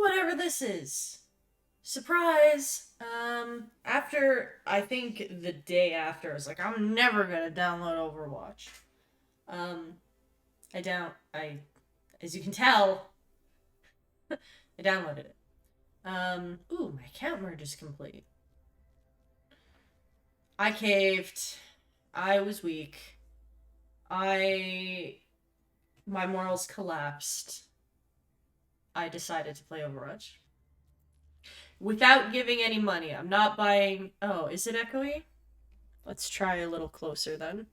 whatever this is. Surprise! After, I think the day after, I was like, I'm never gonna download Overwatch. Um, as you can tell, I downloaded it. Ooh, my account merge is complete. I caved. I was weak. My morals collapsed. I decided to play Overwatch. Without giving any money. I'm not buying... Oh, is it echoey? Let's try a little closer then.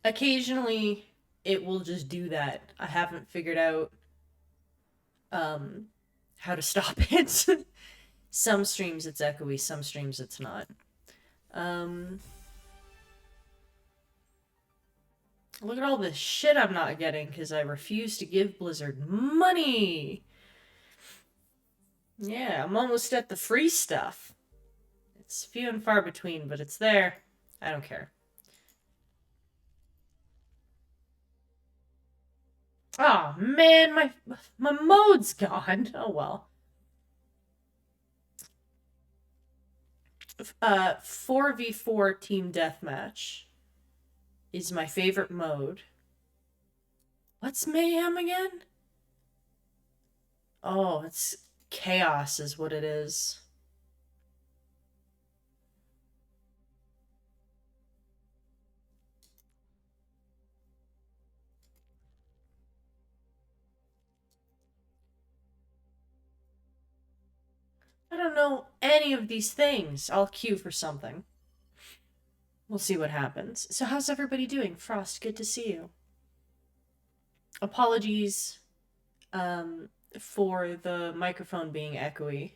Occasionally, it will just do that. I haven't figured out how to stop it. Some streams it's echoey, some streams it's not. Look at all the shit I'm not getting because I refuse to give Blizzard money. Yeah, I'm almost at the free stuff. It's few and far between, but it's there. I don't care. Oh man, my mode's gone. Oh well. 4v4 team deathmatch is my favorite mode. What's mayhem again? Oh, it's chaos is what it is. I don't know any of these things. I'll queue for something. We'll see what happens. So how's everybody doing? Frost, good to see you. Apologies for the microphone being echoey.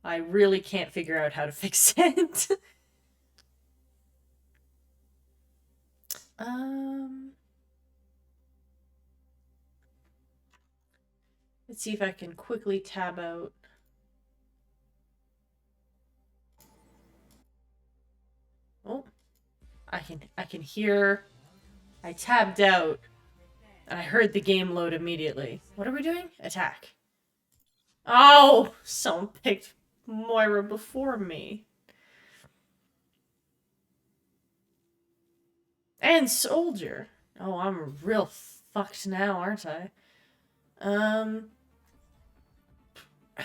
I really can't figure out how to fix it. Let's see if I can quickly tab out. Oh, I can hear. I tabbed out, and I heard the game load immediately. What are we doing? Attack. Oh, someone picked Moira before me. And Soldier. Oh, I'm real fucked now, aren't I? I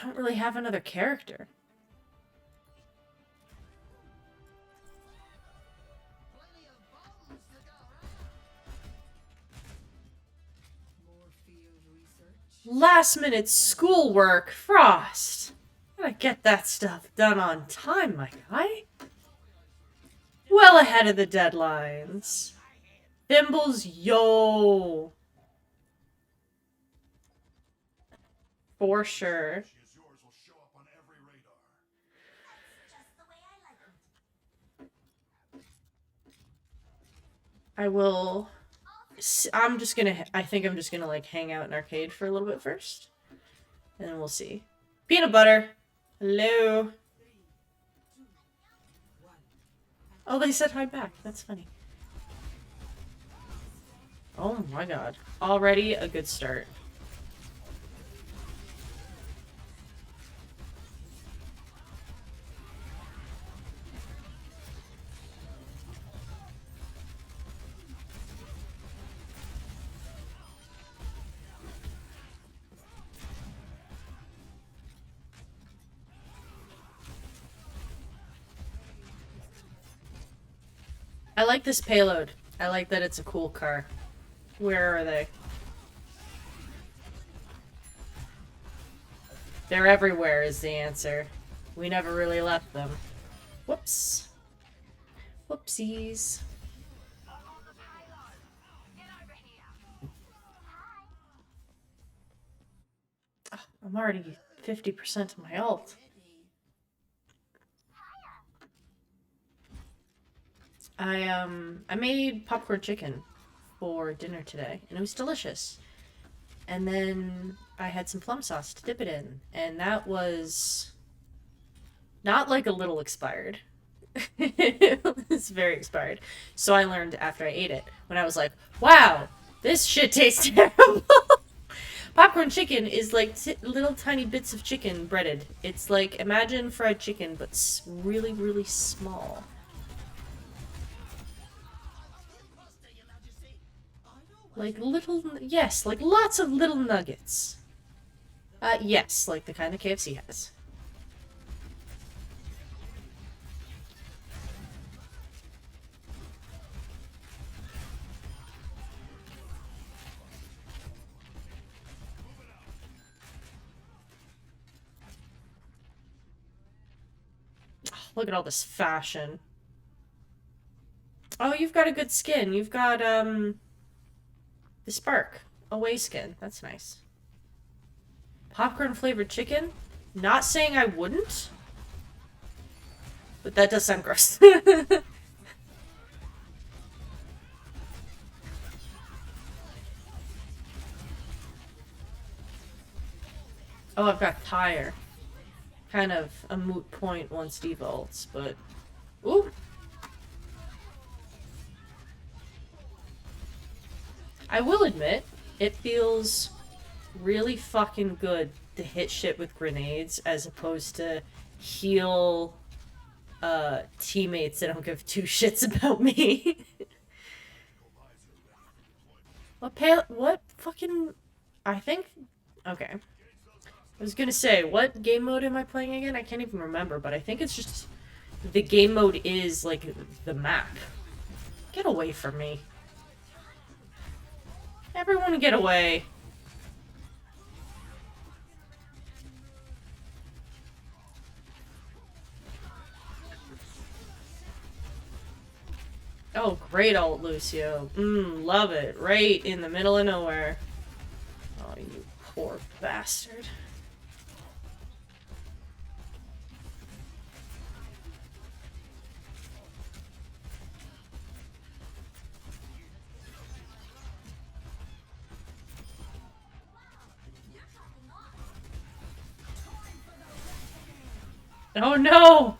don't really have another character. Last minute schoolwork, Frost. Gotta get that stuff done on time, my guy. Well ahead of the deadlines. Thimbles, yo. For sure. I will... I think I'm just gonna, like, hang out in arcade for a little bit first. And then we'll see. Peanut butter! Hello! Oh, they said hi back. That's funny. Oh my god. Already a good start. I like this payload. I like that it's a cool car. Where are they? They're everywhere is the answer. We never really left them. Whoops. Whoopsies. Oh, I'm already 50% of my ult. I made popcorn chicken for dinner today, and it was delicious. And then I had some plum sauce to dip it in, and that was not like a little expired. It was very expired. So I learned after I ate it, when I was like, wow, this shit tastes terrible. Popcorn chicken is like little tiny bits of chicken breaded. It's like, imagine fried chicken, but really, really small. Like little, yes, like lots of little nuggets. Yes, like the kind of KFC has. Look at all this fashion. Oh, you've got a good skin. You've got, the Spark. Away skin. That's nice. Popcorn flavored chicken? Not saying I wouldn't. But that does sound gross. Oh, I've got Tire. Kind of a moot point once devolts, but... Ooh! I will admit, it feels really fucking good to hit shit with grenades as opposed to heal teammates that don't give two shits about me. What fucking... I think... Okay. I was gonna say, what game mode am I playing again? I can't even remember, but I think it's just... The game mode is, like, the map. Get away from me. Everyone get away. Oh, great ult, Lucio. Love it. Right in the middle of nowhere. Oh, you poor bastard. Oh no!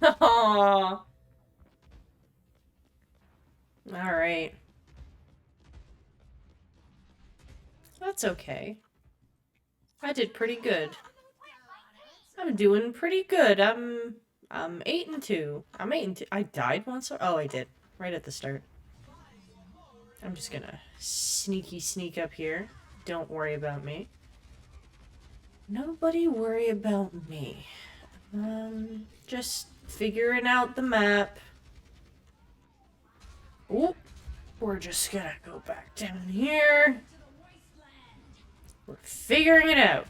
Aww. Alright. That's okay. I did pretty good. I'm doing pretty good. I'm 8-2. I'm 8-2. I died once? Oh, I did. Right at the start. I'm just gonna sneak up here. Don't worry about me. Nobody worry about me. Just figuring out the map. Oop. We're just gonna go back down here. We're figuring it out.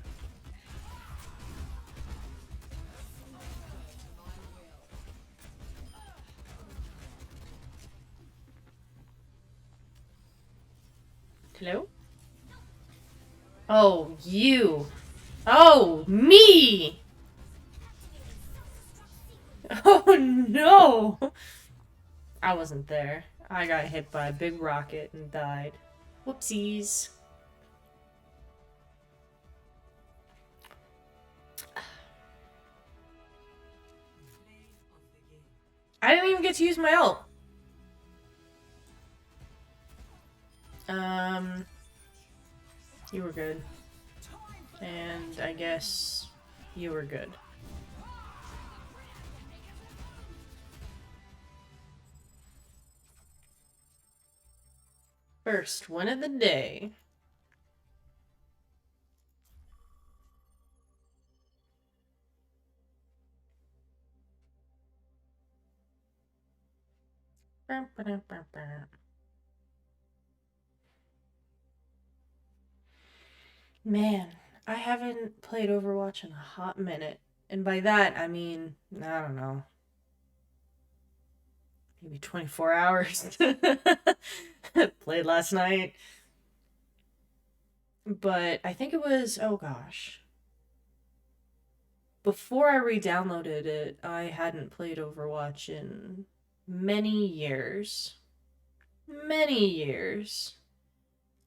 Hello? Oh, you. Oh, me! Oh, no! I wasn't there. I got hit by a big rocket and died. Whoopsies. I didn't even get to use my ult. You were good. And I guess you were good. First win of the day. Man, I haven't played Overwatch in a hot minute. And by that, I mean, I don't know. Maybe 24 hours. Played last night. But I think it was, oh gosh. Before I re-downloaded it, I hadn't played Overwatch in many years. Many years.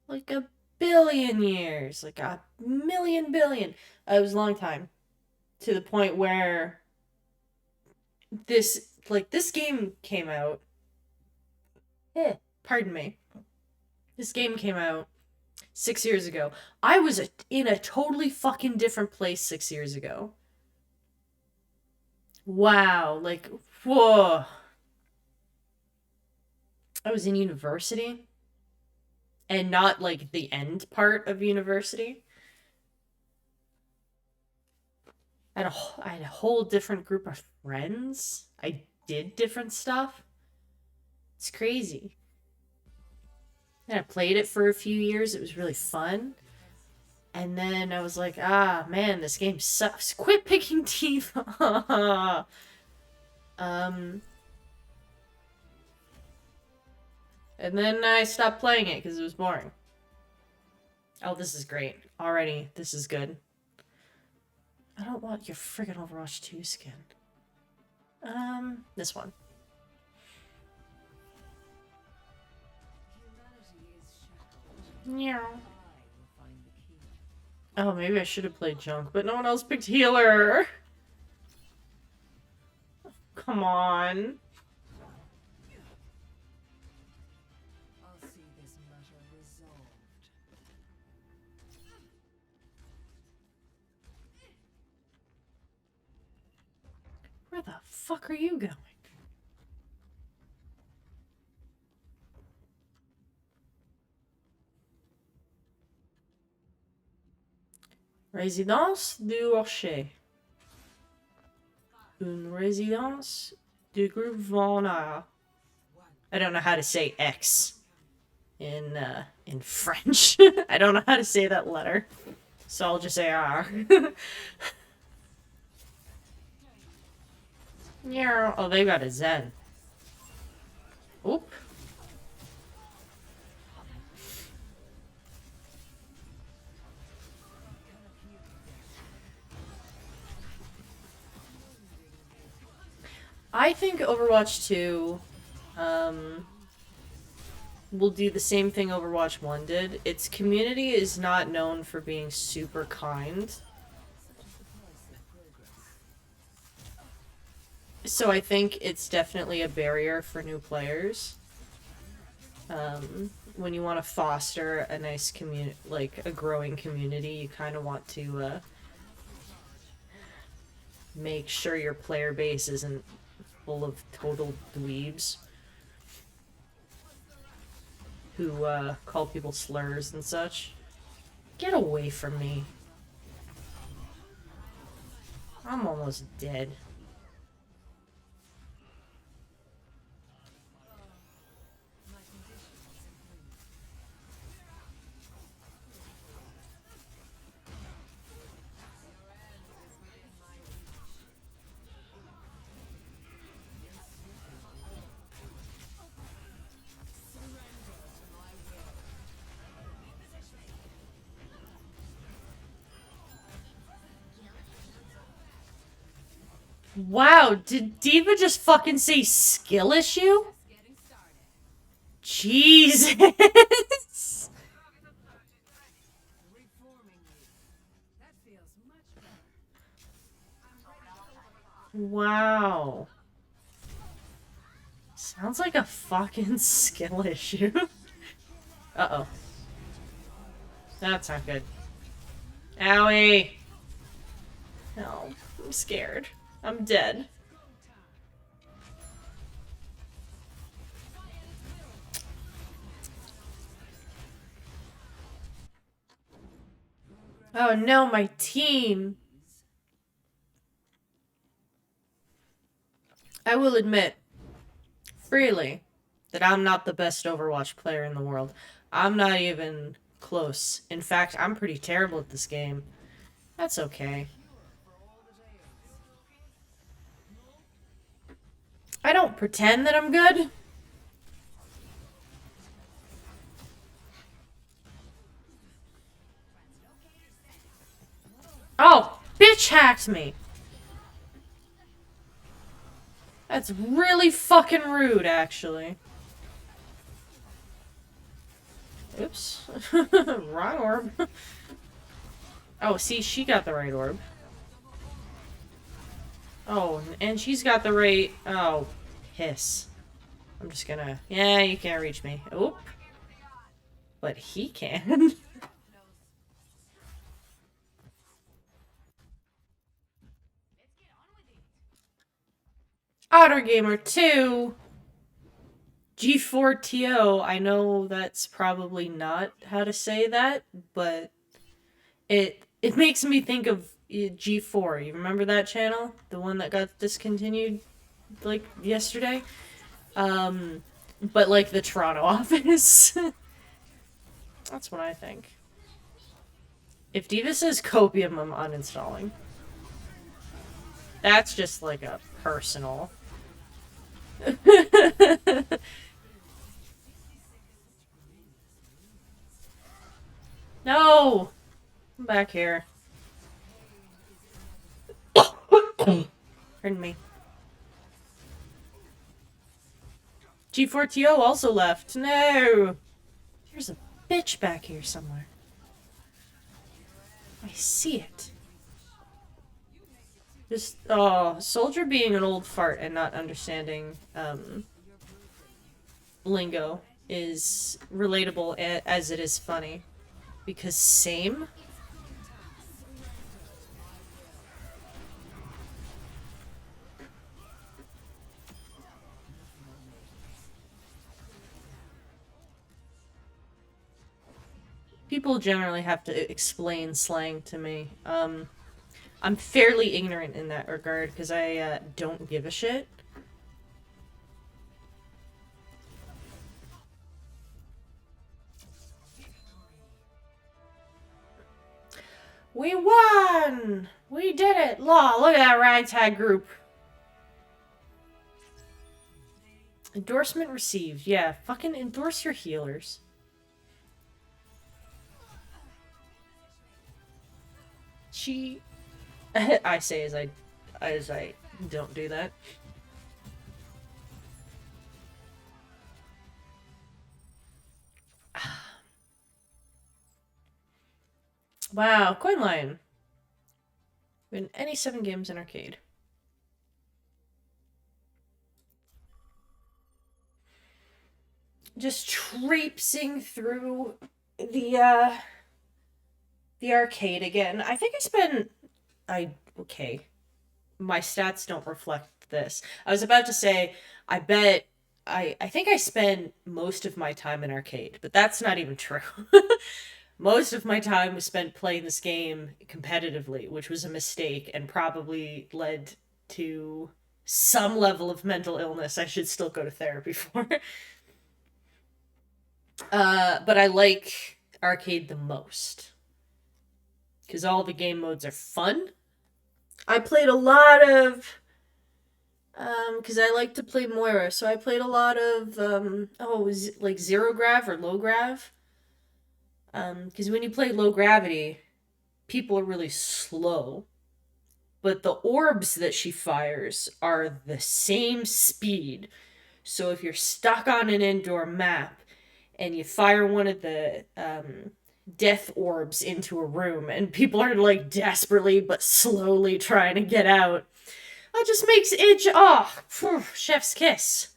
Like a billion years. Like a million billion. It was a long time. To the point where this game came out. Pardon me. This game came out 6 years ago. I was in a totally fucking different place 6 years ago. Wow, like, whoa. I was in university, and not like the end part of university. I had a whole different group of friends. I did different stuff. It's crazy. And I played it for a few years. It was really fun. And then I was like, ah, man, this game sucks. Quit picking Tifa. And then I stopped playing it because it was boring. Oh, this is great. Already, this is good. I don't want your friggin' Overwatch 2 skin. This one. Yeah. Oh, maybe I should have played Junk, but no one else picked Healer. Come on. Where the fuck are you going? Résidence du Rocher. Une résidence du groupe Vonard. I don't know how to say X in French. I don't know how to say that letter. So I'll just say R. Yeah. Oh, they got a Zen. Oop. I think Overwatch 2 will do the same thing Overwatch 1 did. Its community is not known for being super kind. So I think it's definitely a barrier for new players. When you want to foster a nice community, like a growing community, you kind of want to make sure your player base isn't full of total dweebs who call people slurs and such. Get away from me. I'm almost dead. Wow, did Diva just fucking say skill issue? Jesus! Wow. Sounds like a fucking skill issue. Uh-oh. That's not good. Owie! No, I'm scared. I'm dead. Oh no, my team! I will admit, freely, that I'm not the best Overwatch player in the world. I'm not even close. In fact, I'm pretty terrible at this game. That's okay. I don't pretend that I'm good. Oh, bitch hacked me. That's really fucking rude, actually. Oops. Wrong orb. Oh, see, she got the right orb. Oh, and she's got the right... Oh, piss. I'm just gonna... Yeah, you can't reach me. Oop. but he can. Otter Gamer 2. G4TO. I know that's probably not how to say that, but it makes me think of G4. You remember that channel? The one that got discontinued like yesterday? But like the Toronto office. That's what I think. If Diva says copium, I'm uninstalling. That's just like a personal. No! I'm back here. Pardon me. G4TO also left. No! There's a bitch back here somewhere. I see it. Just, oh, Soldier being an old fart and not understanding, lingo is relatable as it is funny. Because same? People generally have to explain slang to me. I'm fairly ignorant in that regard because I don't give a shit. We won! We did it! Law, look at that ragtag group. Endorsement received. Yeah, fucking endorse your healers. She... I say as I don't do that. Wow, coin line. Win any 7 games in arcade. Just traipsing through the arcade again. I think I spent... okay. My stats don't reflect this. I was about to say, I bet... I think I spent most of my time in arcade, but that's not even true. Most of my time was spent playing this game competitively, which was a mistake and probably led to some level of mental illness I should still go to therapy for. But I like arcade the most. Because all the game modes are fun. I played a lot of... because I like to play Moira, so I played a lot of, like Zero Grav or Low Grav. Because when you play Low Gravity, people are really slow. But the orbs that she fires are the same speed. So if you're stuck on an indoor map, and you fire one of the death orbs into a room, and people are like desperately but slowly trying to get out, that just makes itch. Oh, phew, chef's kiss.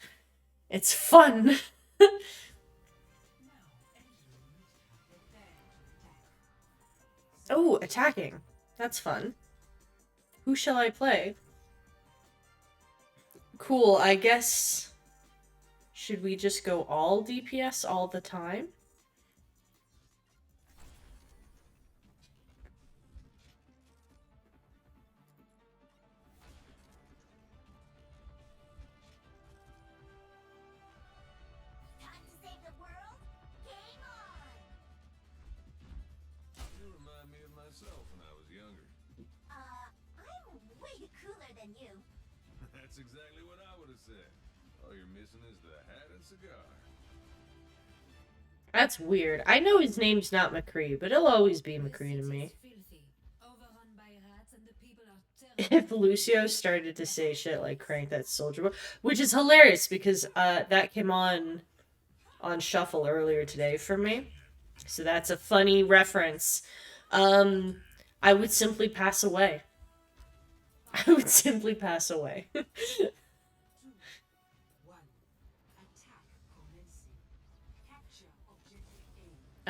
It's fun. Oh, attacking. That's fun. Who shall I play? Cool, I guess... Should we just go all DPS all the time? Exactly what I would have said. All you're missing is the hat and cigar. That's weird. I know his name's not McCree, but he'll always be McCree to me. If Lucio started to say shit like crank that soldier boy, which is hilarious because that came on Shuffle earlier today for me. So that's a funny reference. I would simply pass away. I would simply pass away.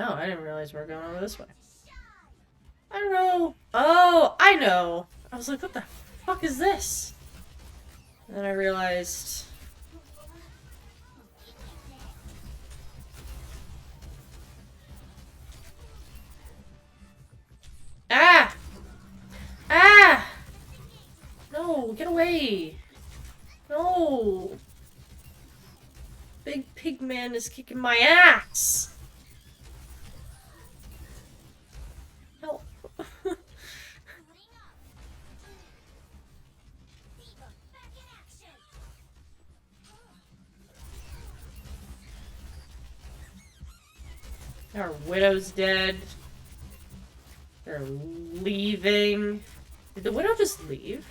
Oh, I didn't realize we were going over this way. I don't know. Oh, I know. I was like, what the fuck is this? And then I realized... Ah! Ah! No, get away! No! Big pig man is kicking my ass! Help. Our widow's dead. They're leaving. Did the widow just leave?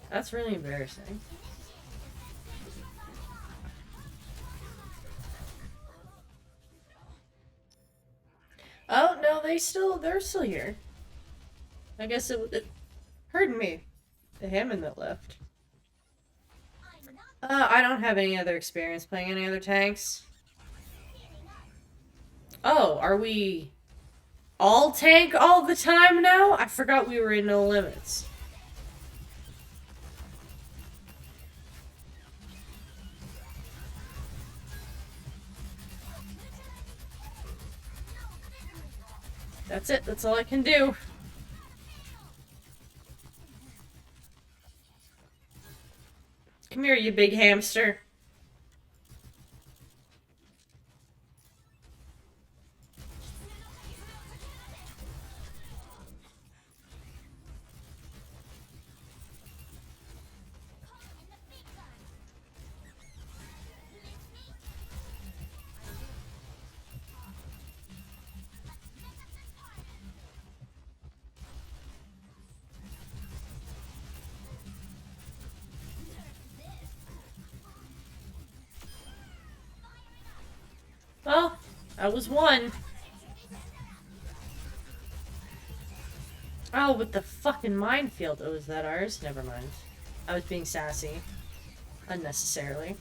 That's really embarrassing. Oh, no, they're still here. I guess it hurt me. The Hammond that left. I don't have any other experience playing any other tanks. Oh, are we all tank all the time now? I forgot we were in No Limits. That's it. That's all I can do. Come here, you big hamster. Well, that was one. Oh, with the fucking minefield. Oh, is that ours? Never mind. I was being sassy. Unnecessarily.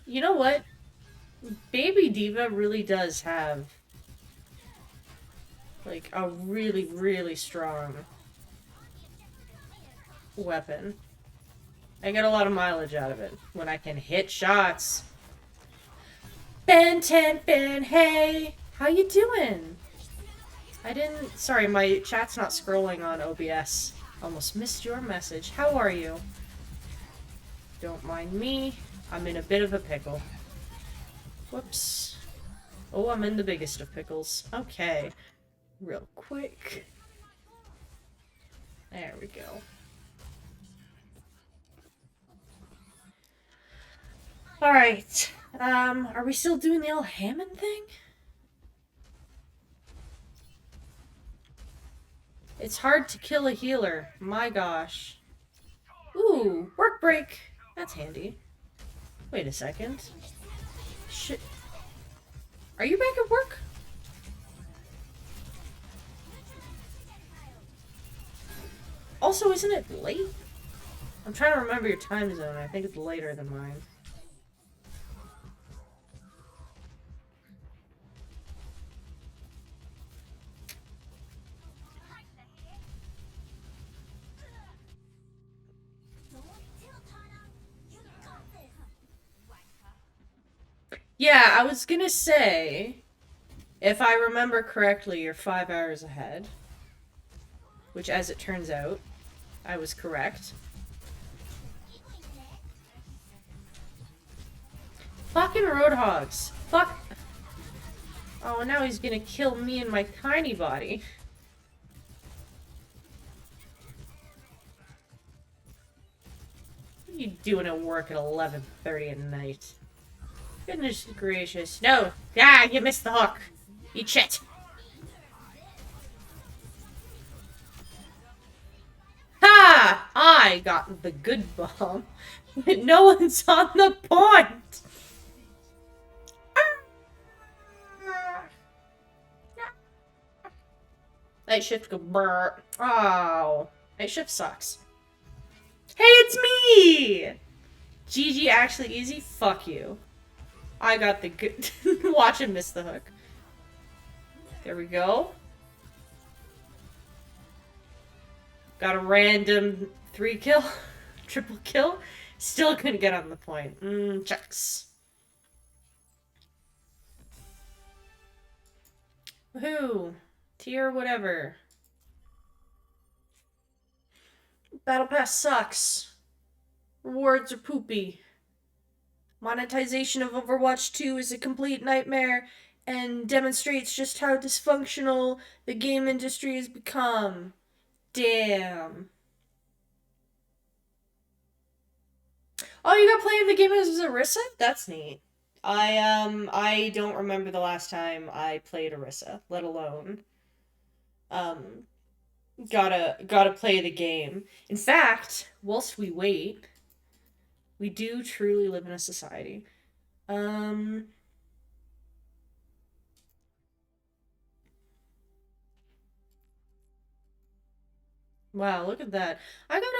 You know what? Baby Diva really does have, like, a really, really strong weapon. I get a lot of mileage out of it when I can hit shots. Ben 10, Ben, hey! How you doing? I didn't... Sorry, my chat's not scrolling on OBS. Almost missed your message. How are you? Don't mind me. I'm in a bit of a pickle. Whoops. Oh, I'm in the biggest of pickles. Okay. Real quick. There we go. Alright. Are we still doing the old Hammond thing? It's hard to kill a healer. My gosh. Ooh, work break. That's handy. Wait a second. Shit. Are you back at work? Also, isn't it late? I'm trying to remember your time zone. I think it's later than mine. Yeah, I was gonna say, if I remember correctly, you're 5 hours ahead. Which, as it turns out, I was correct. Fucking Roadhogs. Fuck. Oh, now he's gonna kill me and my tiny body. What are you doing at work at 11:30 at night? Goodness gracious. No! Ah, you missed the hook! Eat shit! Ha! I got the good bomb. But no one's on the point! I Night shift go brr. Oh. Night shift sucks. Hey, it's me! GG actually easy? Fuck you. I got the good. Watch him miss the hook. There we go. Got a random 3 kill. Triple kill. Still couldn't get on the point. Checks. Woohoo. Tier whatever. Battle Pass sucks. Rewards are poopy. Monetization of Overwatch 2 is a complete nightmare and demonstrates just how dysfunctional the game industry has become. Damn. Oh, you got playing the game as Orisa? That's neat. I don't remember the last time I played Orisa, let alone gotta play the game. In fact, whilst we wait, we do truly live in a society. Wow, look at that. I got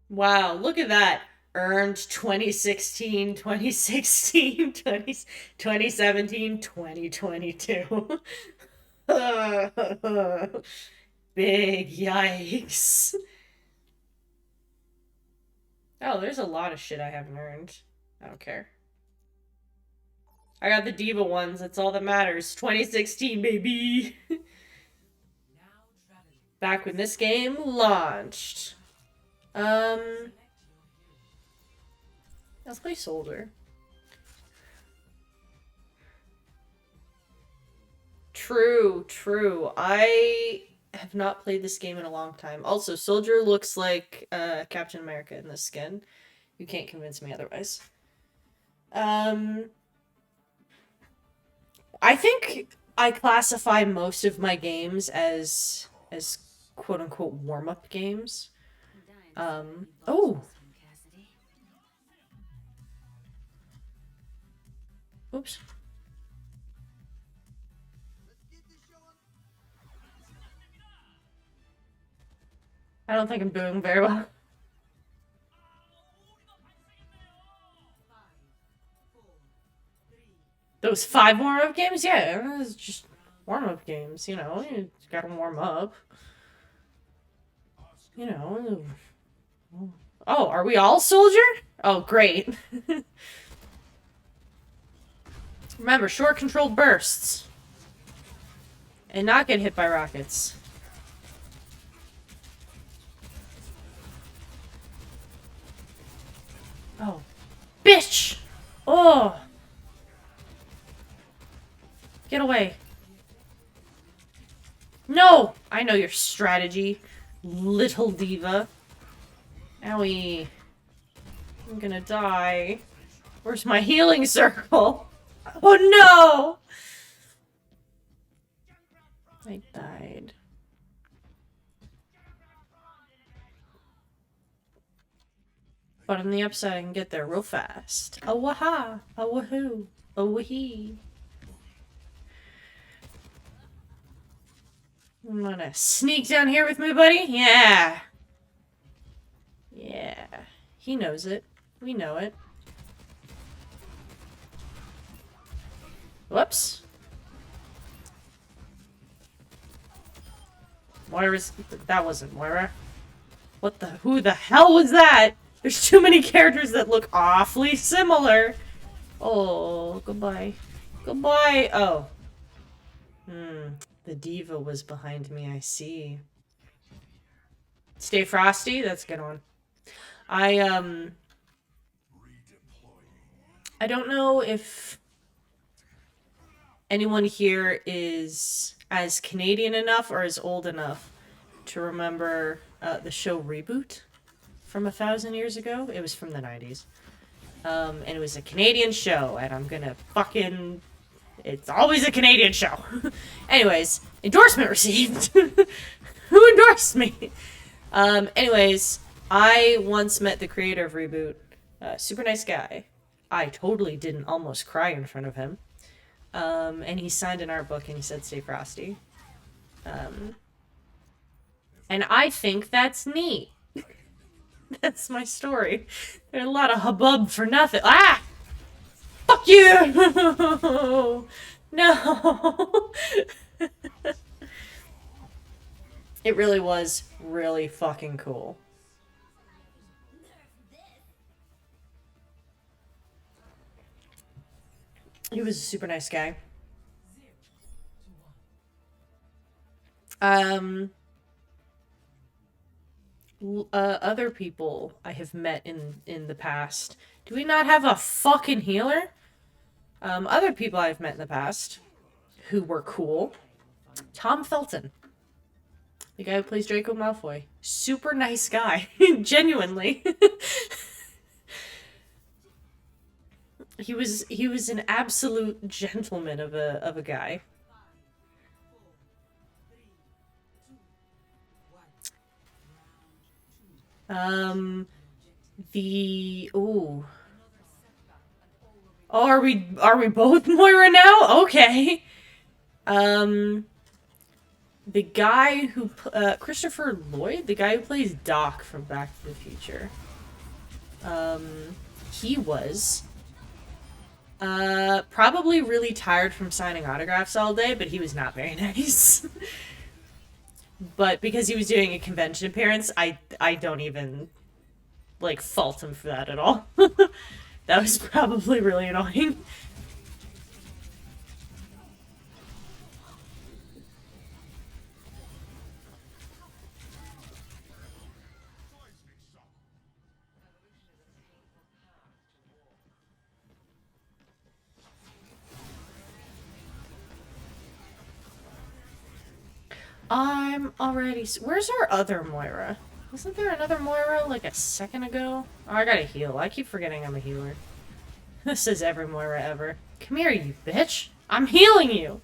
wow, look at that. Earned 2016, 2016, 2017, 2022. Big yikes. Oh, there's a lot of shit I haven't earned. I don't care. I got the diva ones. That's all that matters. 2016, baby. Back when this game launched. Let's play Soldier. True, true. I have not played this game in a long time. Also, Soldier looks like Captain America in this skin. You can't convince me otherwise. I think I classify most of my games as quote unquote warm-up games. Oh. Oops. I don't think I'm doing very well. Those 5 warm-up games? Yeah, it's just warm-up games, you know. You gotta warm up. You know. Oh, are we all Soldier? Oh, great. Remember, short controlled bursts. And not get hit by rockets. Oh. Bitch! Oh! Get away. No! I know your strategy, little diva. Owie. I'm gonna die. Where's my healing circle? Oh no! I died. But on the upside, I can get there real fast. Oh waha! Oh wahoo! Oh wahee! I'm gonna sneak down here with me, buddy. Yeah! Yeah. He knows it. We know it. Whoops. Moira's... That wasn't Moira. What the... Who the hell was that? There's too many characters that look awfully similar. Oh, goodbye. Goodbye. Oh. The diva was behind me, I see. Stay Frosty? That's a good one. I don't know if anyone here is as Canadian enough or as old enough to remember the show Reboot from 1,000 years ago. It was from the 90s. And it was a Canadian show, and I'm gonna fucking... It's always a Canadian show. Anyways, endorsement received. Who endorsed me? Anyways, I once met the creator of Reboot. Super nice guy. I totally didn't almost cry in front of him. And he signed an art book and he said, "Stay frosty." Um, and I think that's neat. That's my story. There's a lot of hubbub for nothing. Ah! Fuck you! No! It really was really fucking cool. He was a super nice guy. Um, other people I have met in the past. Do we not have a fucking healer? Other people I've met in the past who were cool. Tom Felton, the guy who plays Draco Malfoy, super nice guy, genuinely. He was an absolute gentleman of a guy. Um, the ooh. Oh, are we both Moira now? Okay. Um, the guy who Christopher Lloyd, the guy who plays Doc from Back to the Future. He was probably really tired from signing autographs all day, but he was not very nice. But because he was doing a convention appearance, I don't even like fault him for that at all. That was probably really annoying. I'm already. Where's our other Moira? Wasn't there another Moira like a second ago? Oh, I gotta heal. I keep forgetting I'm a healer. This is every Moira ever. Come here, you bitch. I'm healing you.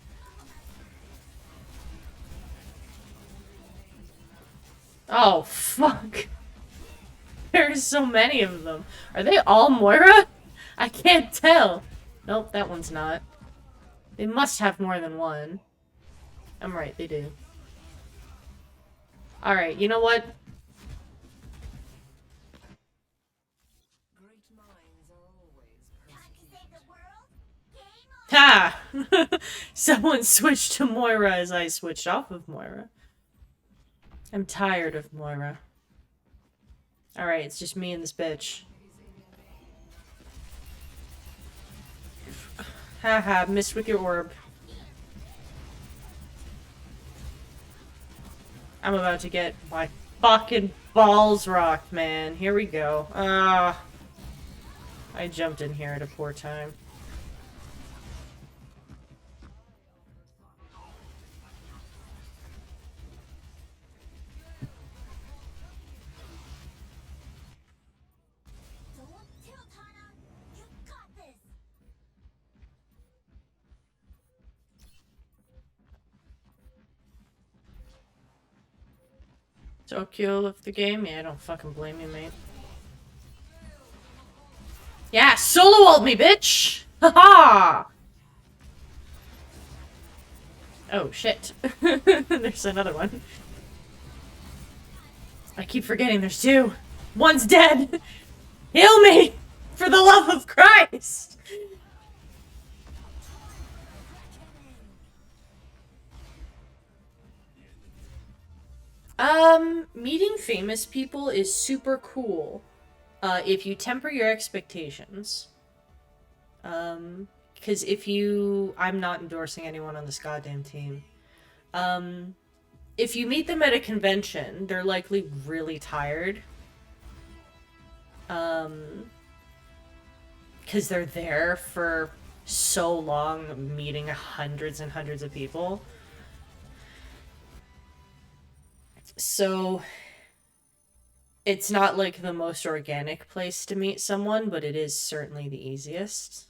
Oh, fuck. There's so many of them. Are they all Moira? I can't tell. Nope, that one's not. They must have more than one. I'm right, they do. Alright, you know what? Ha! Someone switched to Moira as I switched off of Moira. I'm tired of Moira. Alright, it's just me and this bitch. Haha, missed with your orb. I'm about to get my fucking balls rocked, man. Here we go. Ah. I jumped in here at a poor time. Tokyo left the game? Yeah, I don't fucking blame you, mate. Yeah, solo ult me, bitch! Haha! Oh, shit. There's another one. I keep forgetting there's two. One's dead! Heal me! For the love of Christ! Meeting famous people is super cool. If you temper your expectations. Because if you... I'm not endorsing anyone on this goddamn team. If you meet them at a convention, they're likely really tired. Because they're there for so long, meeting hundreds and hundreds of people. So it's not like the most organic place to meet someone, but it is certainly the easiest.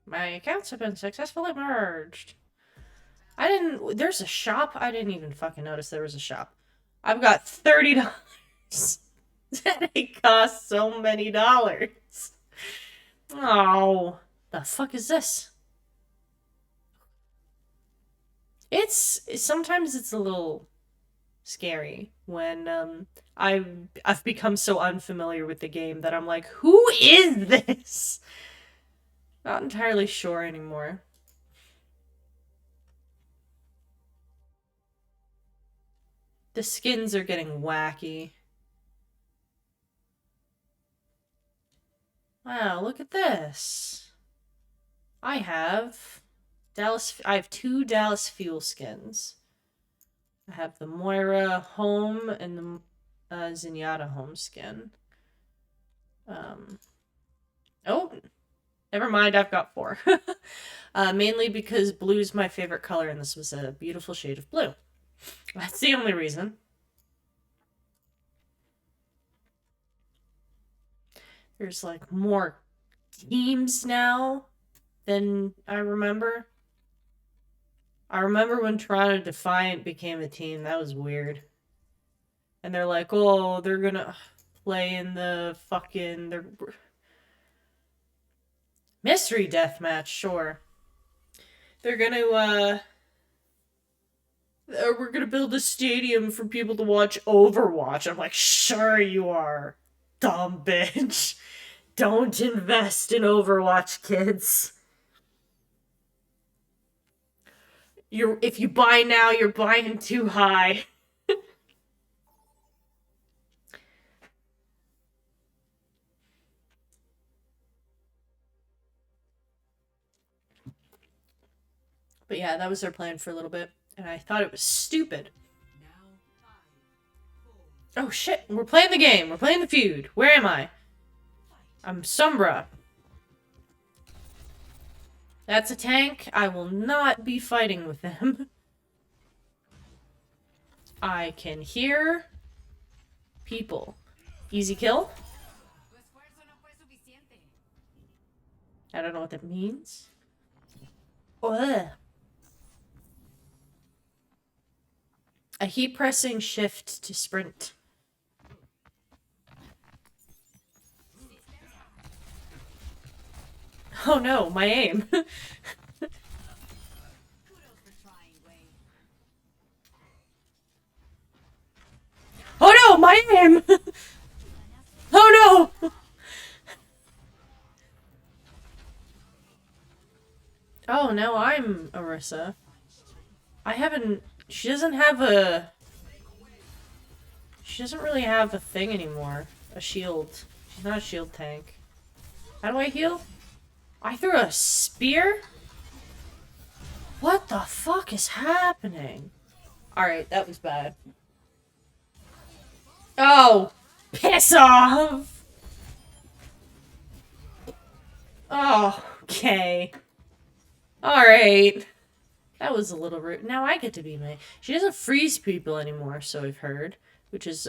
My accounts have been successfully merged. I didn't. There's a shop. I didn't even fucking notice there was a shop. I've got $30. That it costs so many dollars. Oh, the fuck is this? It's sometimes it's a little scary when I've become so unfamiliar with the game that I'm like, who is this? Not entirely sure anymore. The skins are getting wacky. Wow, look at this. I have I have 2 Dallas Fuel skins. I have the Moira home and the Zenyatta home skin. Um, oh, never mind, I've got 4. Mainly because blue's my favorite color, and this was a beautiful shade of blue. That's the only reason. There's like more teams now than I remember. I remember when Toronto Defiant became a team. That was weird. And they're like, oh, they're gonna play in the fucking mystery deathmatch, sure. They're gonna we're gonna build a stadium for people to watch Overwatch. I'm like, sure you are, dumb bitch. Don't invest in Overwatch, kids. If you buy now, you're buying too high. But yeah, that was their plan for a little bit, and I thought it was stupid. Oh shit, we're playing the game. We're playing the feud. Where am I? I'm Sombra. That's a tank. I will not be fighting with them. I can hear people. Easy kill. I don't know what that means. Ugh. I keep pressing shift to sprint. Oh no, my aim. Oh no, my aim! Oh no! Oh, now I'm Orisa. I haven't... She doesn't have a... She doesn't really have a thing anymore. A shield. She's not a shield tank. How do I heal? I threw a spear? What the fuck is happening? Alright, that was bad. Oh! Piss off! Oh, okay. Alright. That was a little rude. Now I get to be May. She doesn't freeze people anymore, so I've heard. Which is,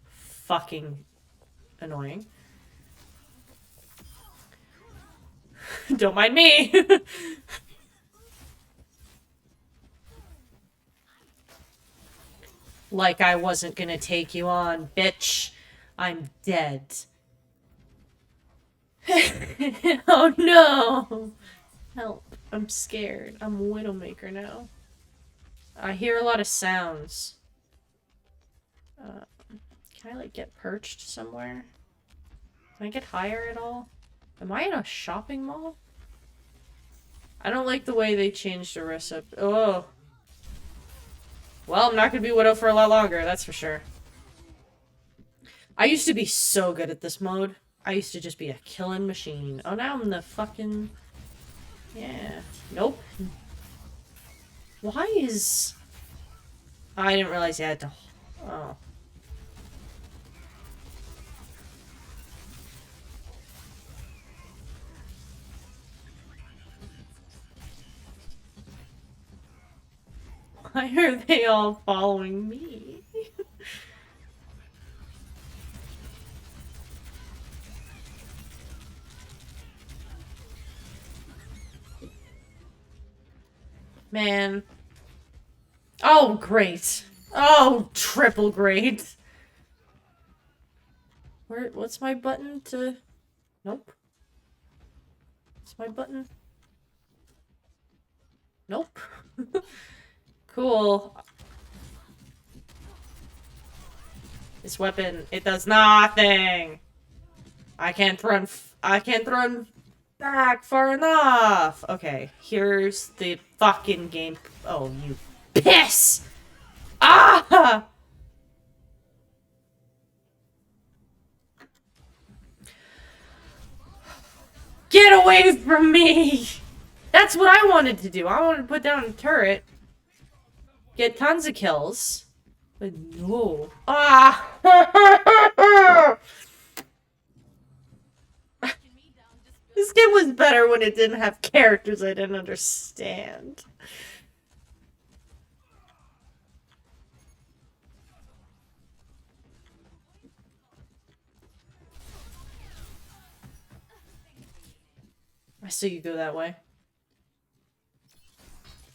fucking annoying. Don't mind me! Like I wasn't gonna take you on, bitch. I'm dead. Oh no! Help. I'm scared. I'm a Widowmaker now. I hear a lot of sounds. Can I, like, get perched somewhere? Can I get higher at all? Am I in a shopping mall? I don't like the way they changed the recipe. Oh. Well, I'm not gonna be Widow for a lot longer, that's for sure. I used to be so good at this mode. I used to just be a killing machine. Oh, now I'm the fucking... Yeah. Nope. Why is... Oh, I didn't realize you had to... Oh. Why are they all following me? Man. Oh, great. Oh, triple great. What's my button to... Nope. What's my button? Nope. Cool. This weapon, it does nothing. I can't run back far enough. Okay, here's the fucking game. Oh, you piss! Ah! Get away from me! That's what I wanted to do. I wanted to put down a turret. Get tons of kills. But no. Ah! This game was better when it didn't have characters I didn't understand. I see you go that way.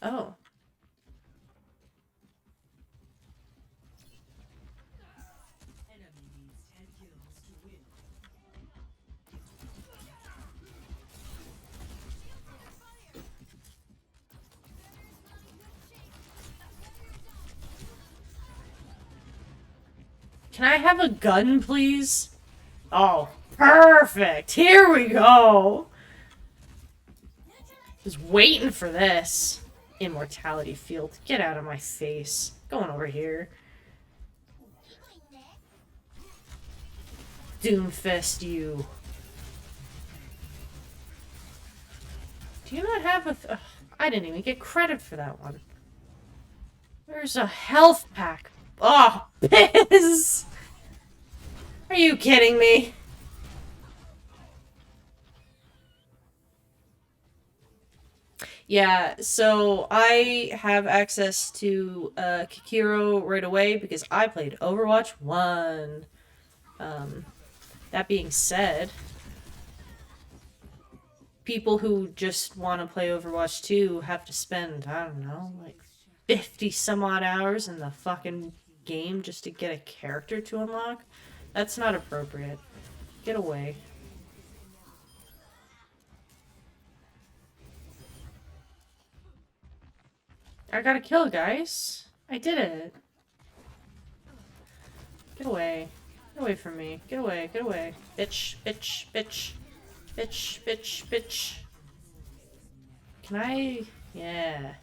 Oh. Can I have a gun, please? Oh, perfect. Here we go. Just waiting for this. Immortality field. Get out of my face. Going over here. Doomfist you. Do you not have a... Ugh, I didn't even get credit for that one. There's a health pack. Oh, piss! Are you kidding me? Yeah, so I have access to Kikiro right away because I played Overwatch 1. That being said, people who just want to play Overwatch 2 have to spend, I don't know, like 50 some odd hours in the fucking game just to get a character to unlock. That's not appropriate. Get away. I got a kill, guys. I did it. Get away. Get away from me. Get away. Get away. Bitch. Bitch. Bitch. Bitch. Bitch. Bitch. Can I... Yeah.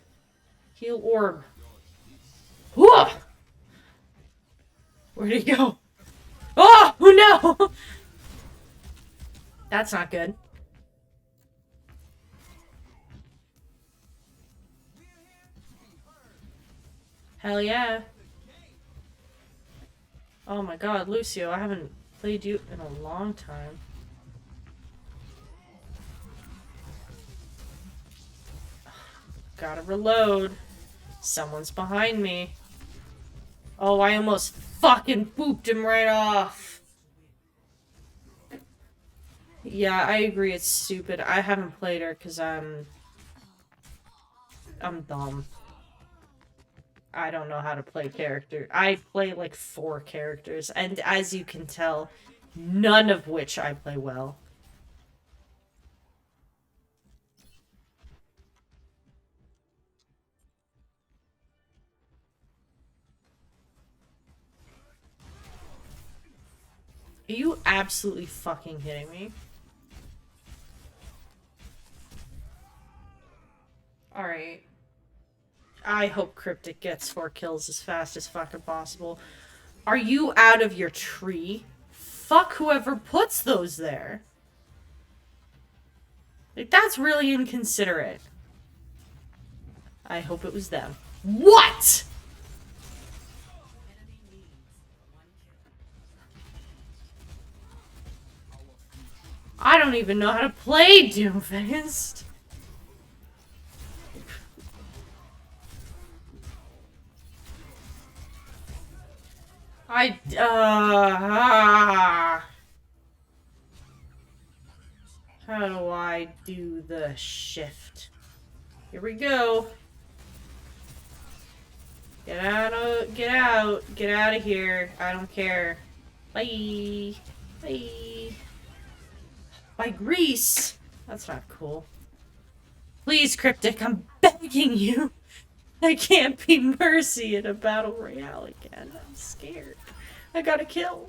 Heal orb. Whoa! Where'd he go? Oh! No! That's not good. Hell yeah. Oh my god, Lucio, I haven't played you in a long time. Gotta reload. Someone's behind me. Oh, I almost fucking booped him right off. Yeah, I agree, it's stupid. I haven't played her because I'm dumb. I don't know how to play character. I play like 4 characters, and as you can tell, none of which I play well. Are you absolutely fucking kidding me? Alright. I hope Cryptic gets 4 kills as fast as fucking possible. Are you out of your tree? Fuck whoever puts those there. Like, that's really inconsiderate. I hope it was them. What?! I don't even know how to play Doomfist. How do I do the shift? Here we go. Get out of here. I don't care. Bye. Bye. By Greece. That's not cool. Please, Cryptic, I'm begging you. I can't be Mercy in a battle royale again. I'm scared. I gotta kill.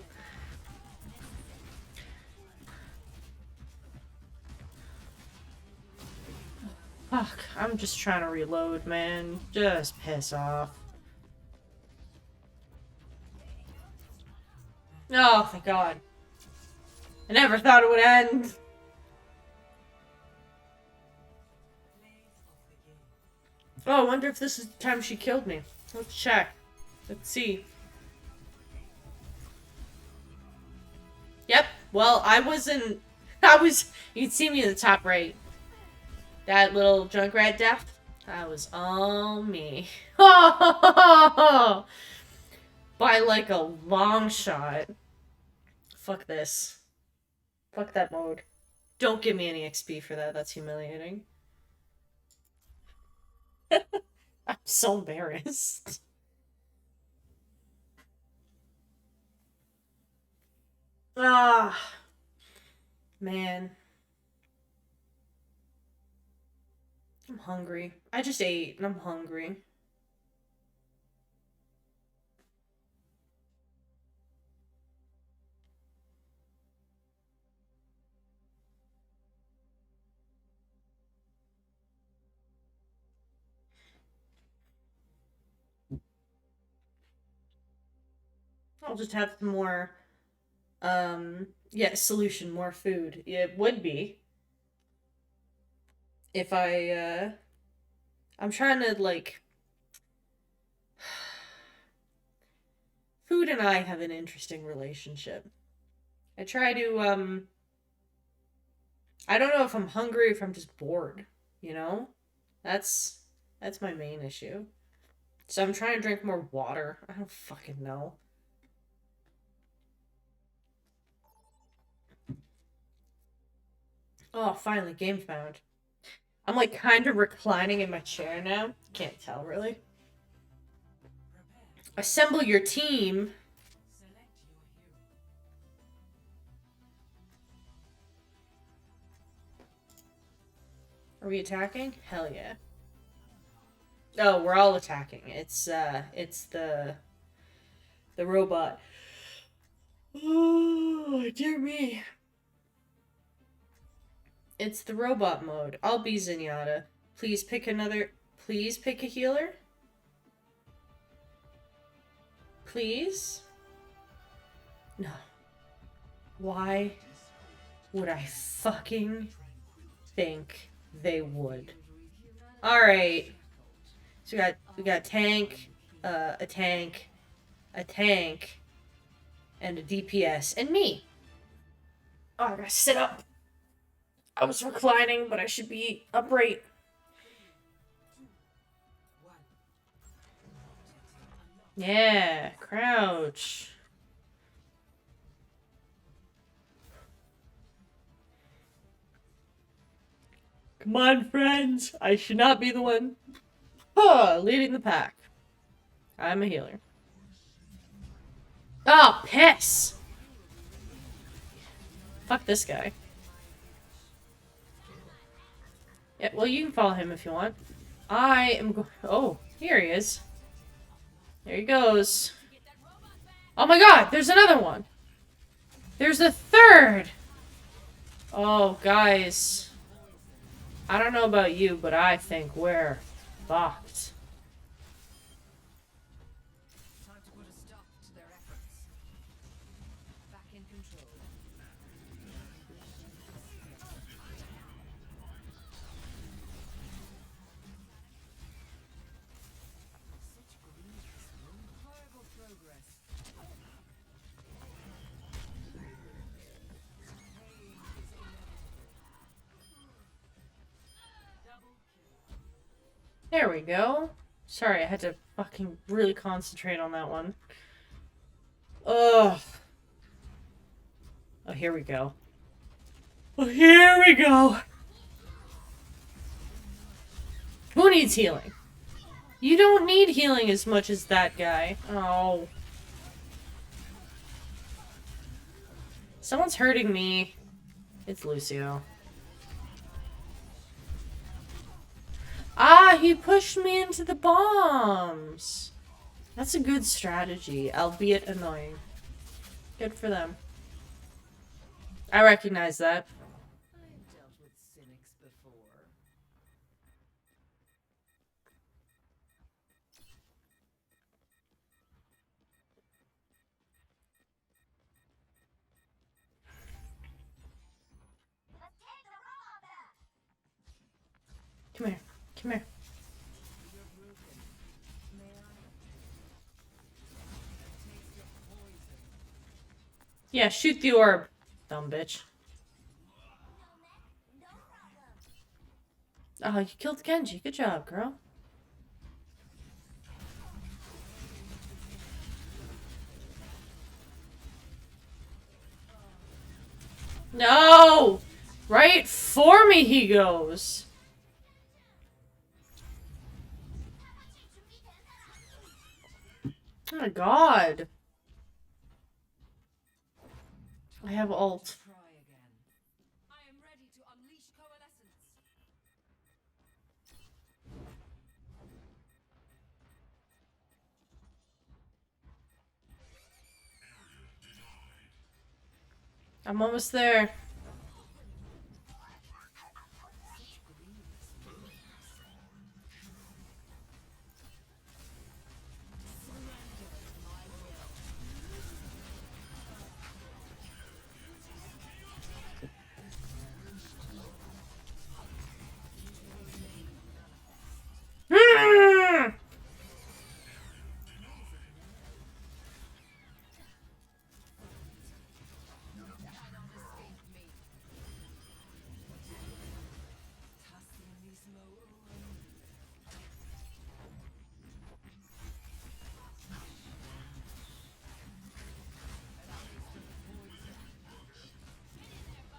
Fuck, I'm just trying to reload, man. Just piss off. Oh, thank God. I never thought it would end. Oh, I wonder if this is the time she killed me. Let's check. Let's see. Yep. Well, I wasn't... You can see me in the top right. That little Junkrat death. That was all me. By like a long shot. Fuck this. Fuck that mode. Don't give me any XP for that. That's humiliating. I'm so embarrassed. Ah. Man. I'm hungry. I just ate and I'm hungry. I'll just have some more, yeah, solution, more food. It would be if I'm trying to, like, food and I have an interesting relationship. I try to, I don't know if I'm hungry or if I'm just bored, you know? That's my main issue. So I'm trying to drink more water. I don't fucking know. Oh, finally, game found. I'm like kind of reclining in my chair now. Can't tell really. Assemble your team. Are we attacking? Hell yeah. Oh, we're all attacking. It's the robot. Oh, dear me. It's the robot mode. I'll be Zenyatta. Please pick another... Please pick a healer? Please? No. Why would I fucking think they would? Alright. So we got tank, a tank, a tank, and a DPS, and me. Oh, I gotta sit up. I was reclining, but I should be upright. Yeah, crouch. Come on, friends. I should not be the one leading the pack. I'm a healer. Oh, piss! Fuck this guy. Yeah, well, you can follow him if you want. I am oh, here he is. There he goes. Oh my god, there's another one! There's a third! Oh, guys. I don't know about you, but I think we're fucked. Time to put a stop to their efforts. Back in control. Such grief. Horrible progress. There we go. Sorry, I had to fucking really concentrate on that one. Ugh. Oh, here we go. Oh, here we go. Who needs healing? You don't need healing as much as that guy. Oh. Someone's hurting me. It's Lucio. Ah, he pushed me into the bombs. That's a good strategy, albeit annoying. Good for them. I recognize that. I've dealt with cynics before. Come here. Come here. You're broken. May I? Taste your poison. Yeah, shoot the orb. Dumb bitch. Oh, you killed Genji. Good job, girl. No! Right for me he goes. Oh my god. I have ult. Try again. I am ready to unleash coalescence. I'm almost there. Hmm.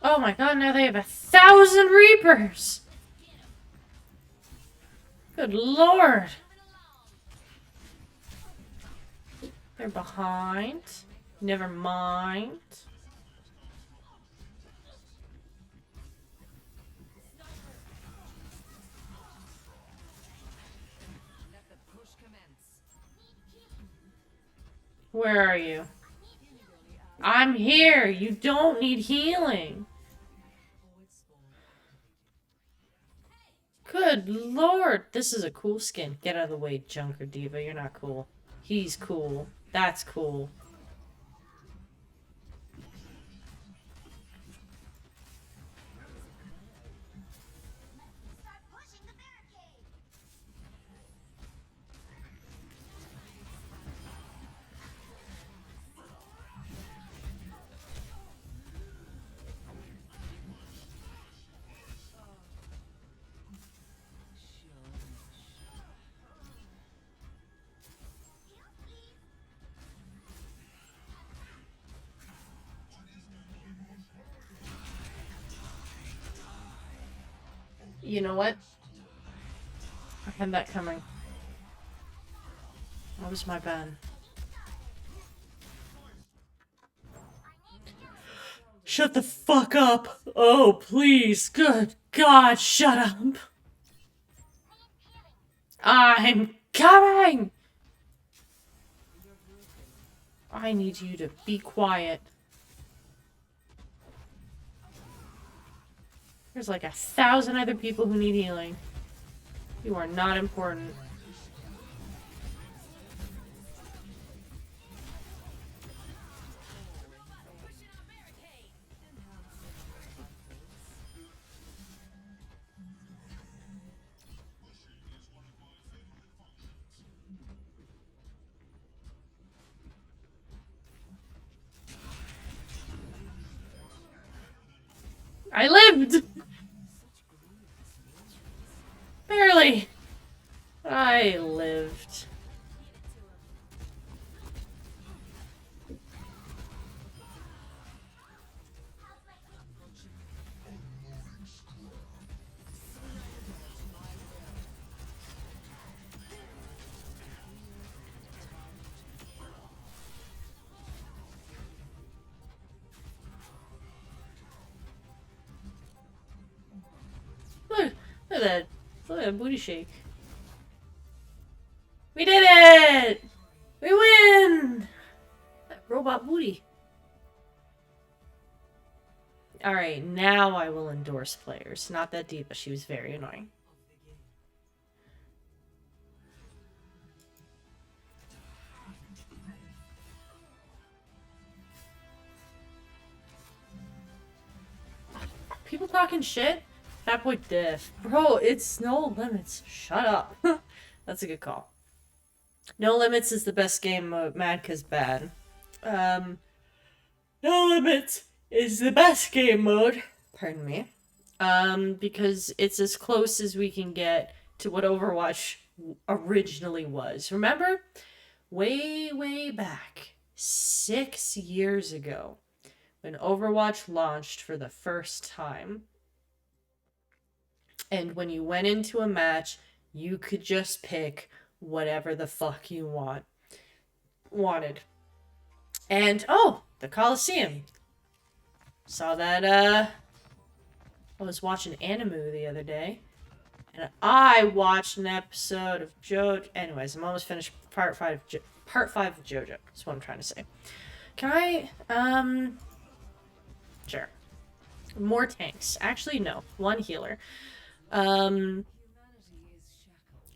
Oh my god, now they have 1,000 Reapers! Good lord! They're behind. Never mind. Let the push commence. Where are you? I'm here! You don't need healing! Good lord! This is a cool skin. Get out of the way, Junker Diva. You're not cool. He's cool. That's cool. You know what? I had that coming. That was my bad. Shut the fuck up! Oh, please. Good God, shut up! I'm coming! I need you to be quiet. There's like 1,000 other people who need healing. You are not important. I lived! Barely. I lived. at that. Look at that booty shake. We did it! We win! That robot booty. Alright, now I will endorse players. Not that deep, but she was very annoying. People talking shit? Fat boy diff. Bro, it's No Limits. Shut up. That's a good call. No Limits is the best game mode. Madka's bad. No Limits is the best game mode. Pardon me. Because it's as close as we can get to what Overwatch originally was. Remember? Way, way back, 6 years ago, when Overwatch launched for the first time. And when you went into a match, you could just pick whatever the fuck you wanted. And, oh, the Coliseum. Saw that, I was watching Animu the other day. And I watched an episode of JoJo. Anyways, I'm almost finished part 5 of JoJo. That's what I'm trying to say. Can I, sure. More tanks. Actually, no. One healer.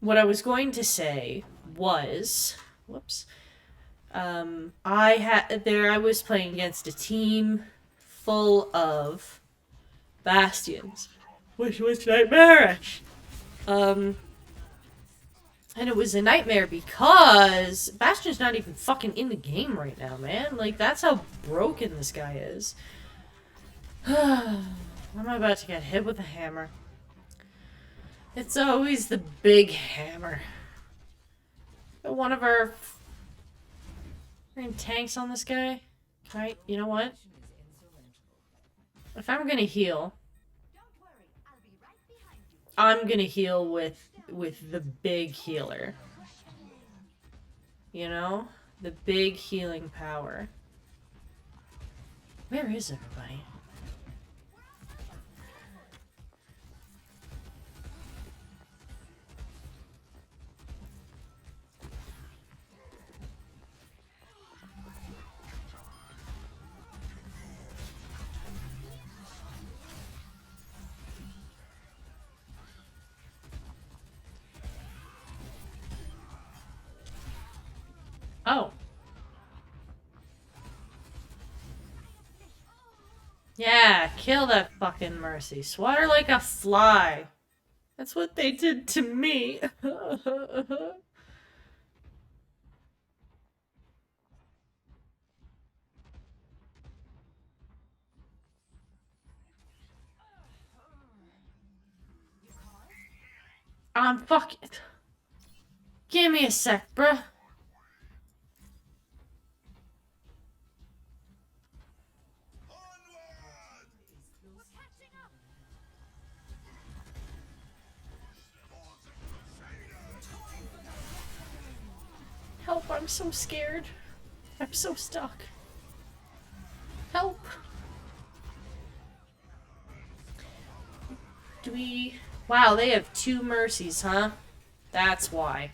What I was going to say was, whoops. I was playing against a team full of Bastions, which was nightmarish. And it was a nightmare because Bastion's not even fucking in the game right now, man. Like, that's how broken this guy is. I'm about to get hit with a hammer. It's always the big hammer. Got one of our tanks on this guy. Can I, you know what? If I'm gonna heal, I'm gonna heal with the big healer. You know? The big healing power. Where is everybody? Oh. Yeah, kill that fucking Mercy. Swat her like a fly. That's what they did to me. I'm fucking... Give me a sec, bruh. Help, I'm so scared. I'm so stuck. Help. Do we... Wow, they have 2 Mercies, huh? That's why.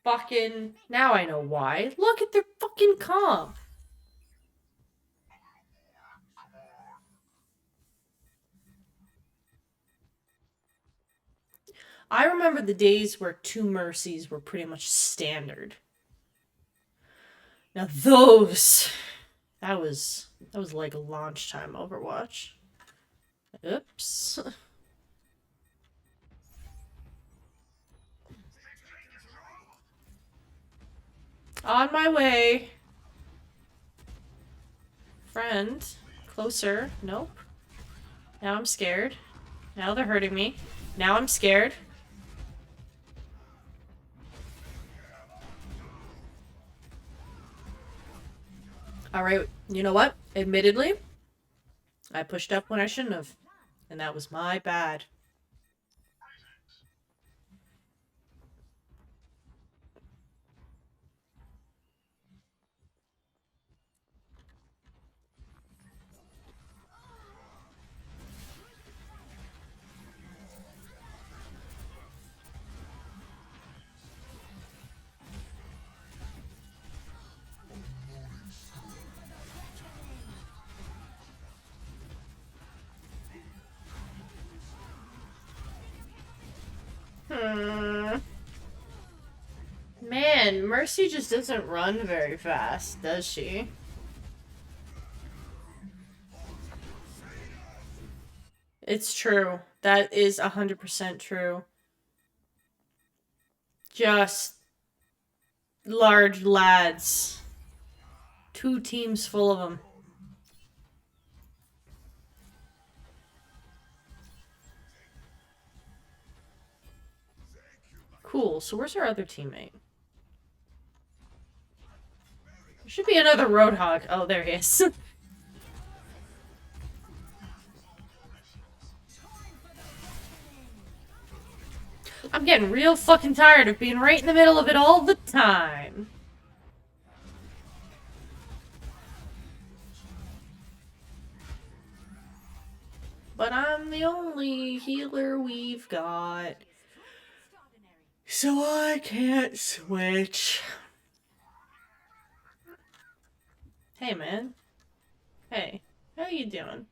Fucking... Now I know why. Look at their fucking comp. I remember the days where 2 Mercies were pretty much standard. Now those... That was like a launch time Overwatch. Oops. On my way. Friend. Closer. Nope. Now I'm scared. Now they're hurting me. Now I'm scared. Alright, you know what? Admittedly, I pushed up when I shouldn't have. And that was my bad. Man, Mercy just doesn't run very fast, does she? It's true. That is 100% true. Just large lads. 2 teams full of them. Cool, so where's our other teammate? There should be another Roadhog. Oh, there he is. I'm getting real fucking tired of being right in the middle of it all the time. But I'm the only healer we've got. So I can't switch. Hey, man. Hey. How you doing?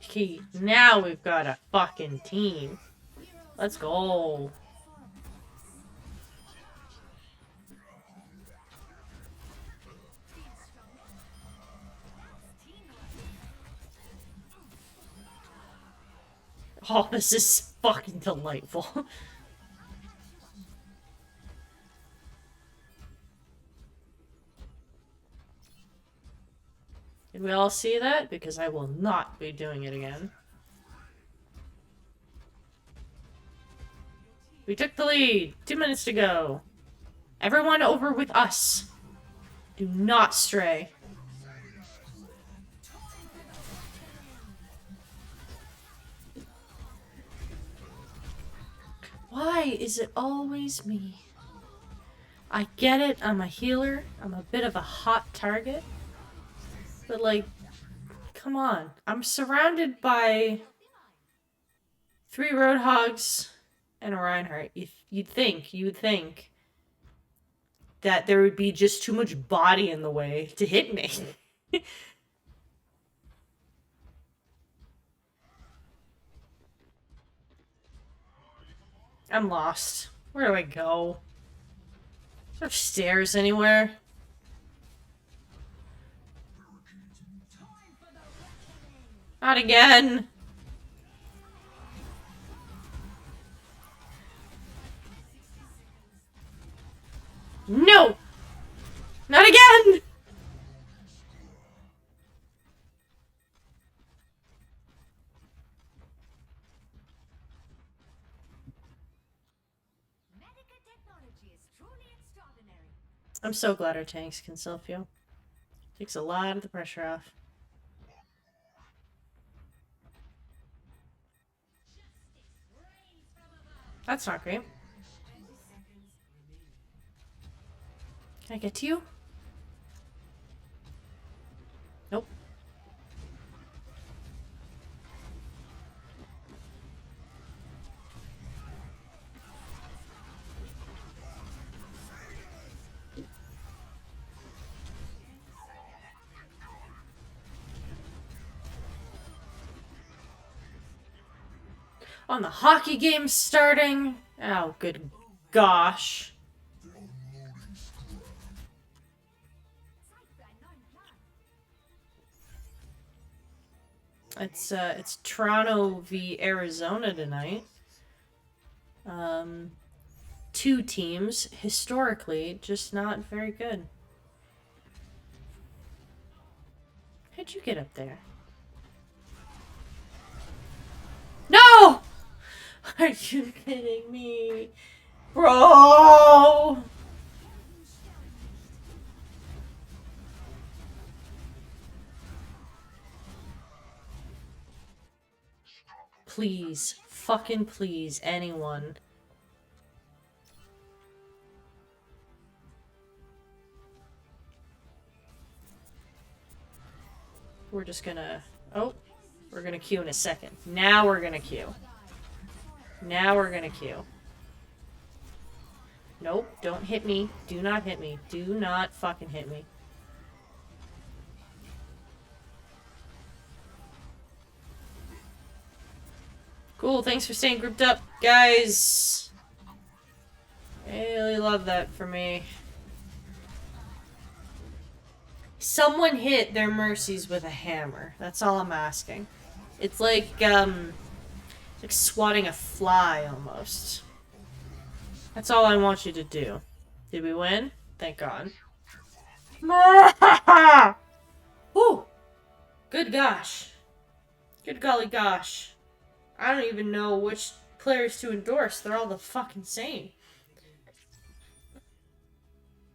Okay, now we've got a fucking team. Let's go. Oh, this is fucking delightful. Did we all see that? Because I will not be doing it again. We took the lead. 2 minutes to go. Everyone over with us. Do not stray. Why is it always me? I get it, I'm a healer. I'm a bit of a hot target. But, like, come on. I'm surrounded by 3 Roadhogs and a Reinhardt. You'd think that there would be just too much body in the way to hit me. I'm lost. Where do I go? Is there stairs anywhere? Not again! No! Not again! I'm so glad our tanks can self-heal. Takes a lot of the pressure off. That's not great. Can I get to you? Nope. On the hockey game starting. Oh, good gosh. It's Toronto v Arizona tonight. 2 teams, historically, just not very good. How'd you get up there? No! Are you kidding me? Bro! Please. Fucking please, anyone. We're just gonna Oh, we're gonna queue in a second. Now we're gonna queue. Now we're gonna queue. Nope, don't hit me. Do not hit me. Do not fucking hit me. Cool, thanks for staying grouped up, guys. I really love that for me. Someone hit their mercies with a hammer. That's all I'm asking. It's like swatting a fly almost. That's all I want you to do. Did we win? Thank God. Whew. Good gosh. Good golly gosh. I don't even know which players to endorse. They're all the fucking same.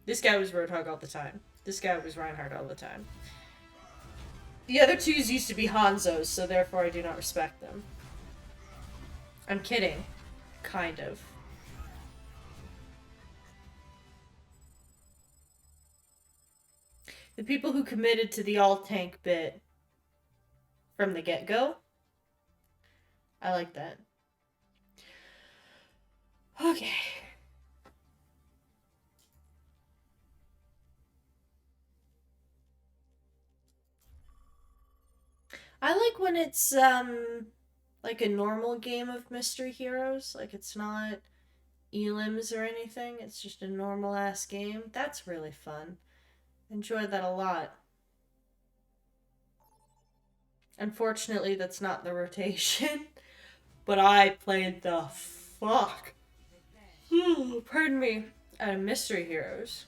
This guy was Roadhog all the time. This guy was Reinhardt all the time. The other twos used to be Hanzos, so therefore I do not respect them. I'm kidding. Kind of. The people who committed to the all-tank bit from the get-go, I like that. Okay. I like when it's, like a normal game of Mystery Heroes. Like, it's not elims or anything. It's just a normal-ass game. That's really fun. Enjoy that a lot. Unfortunately, that's not the rotation. But I played the fuck. Pardon me. Out of Mystery Heroes.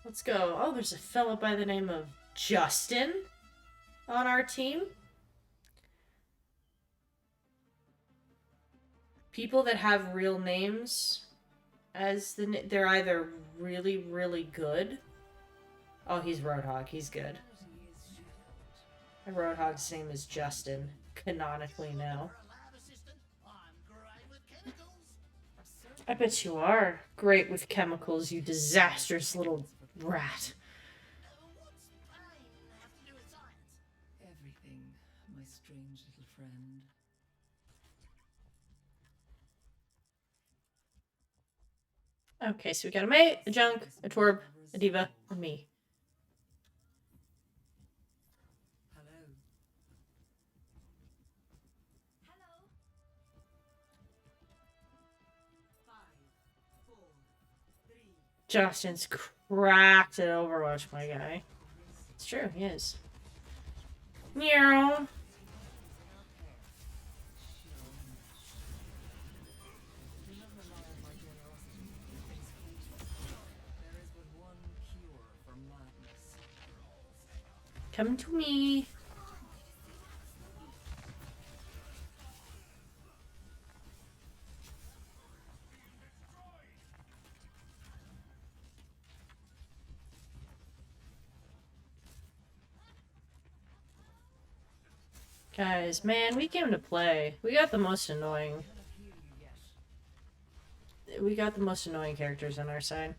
Let's go. Oh, there's a fella by the name of Justin on our team. People that have real names as they're either really, really good. Oh, he's Roadhog. He's good. And Roadhog's name is Justin, canonically now. I bet you are great with chemicals, you disastrous little rat. Everything, my strange little friend. Okay, so we got a mate, a junk, a twerp, a diva, and me. Hello. Hello. 5, 4, 3. Justin's cracked at Overwatch, my guy. It's true, he is. Meow. Come to me. Guys, man, we came to play. We got the most annoying. We got the most annoying characters on our side.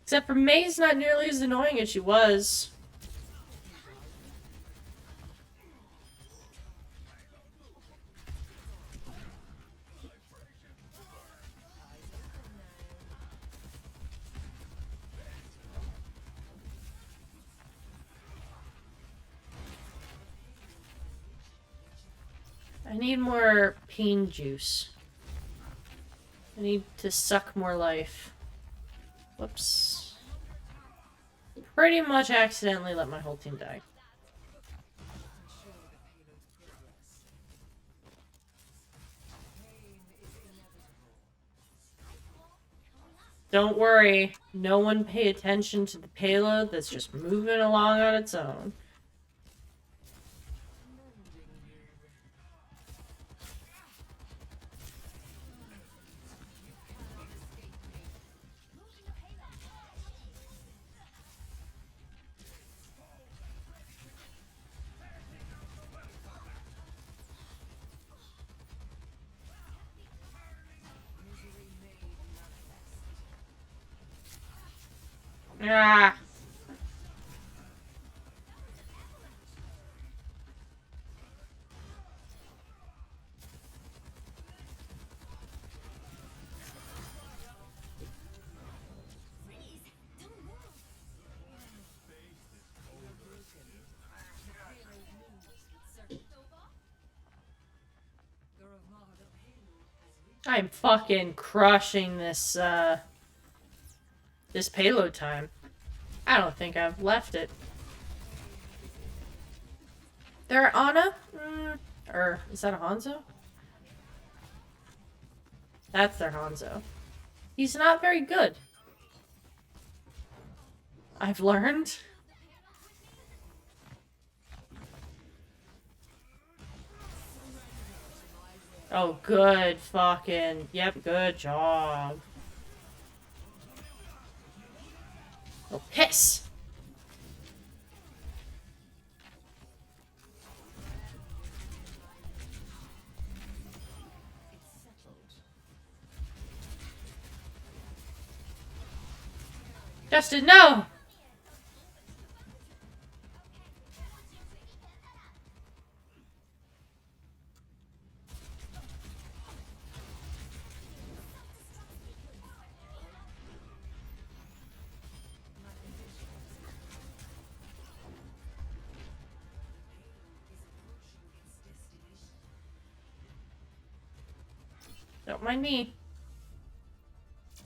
Except for May's not nearly as annoying as she was. I need more pain juice. I need to suck more life. Whoops. Pretty much accidentally let my whole team die. Don't worry. No one pay attention to the payload that's just moving along on its own. Ah. I'm fucking crushing this, this payload time. I don't think I've left it. There, Anna? Or, is that a Hanzo? That's their Hanzo. He's not very good. I've learned. Oh, good fucking... Yep, good job. Oh, piss! Justin, no! Don't mind me.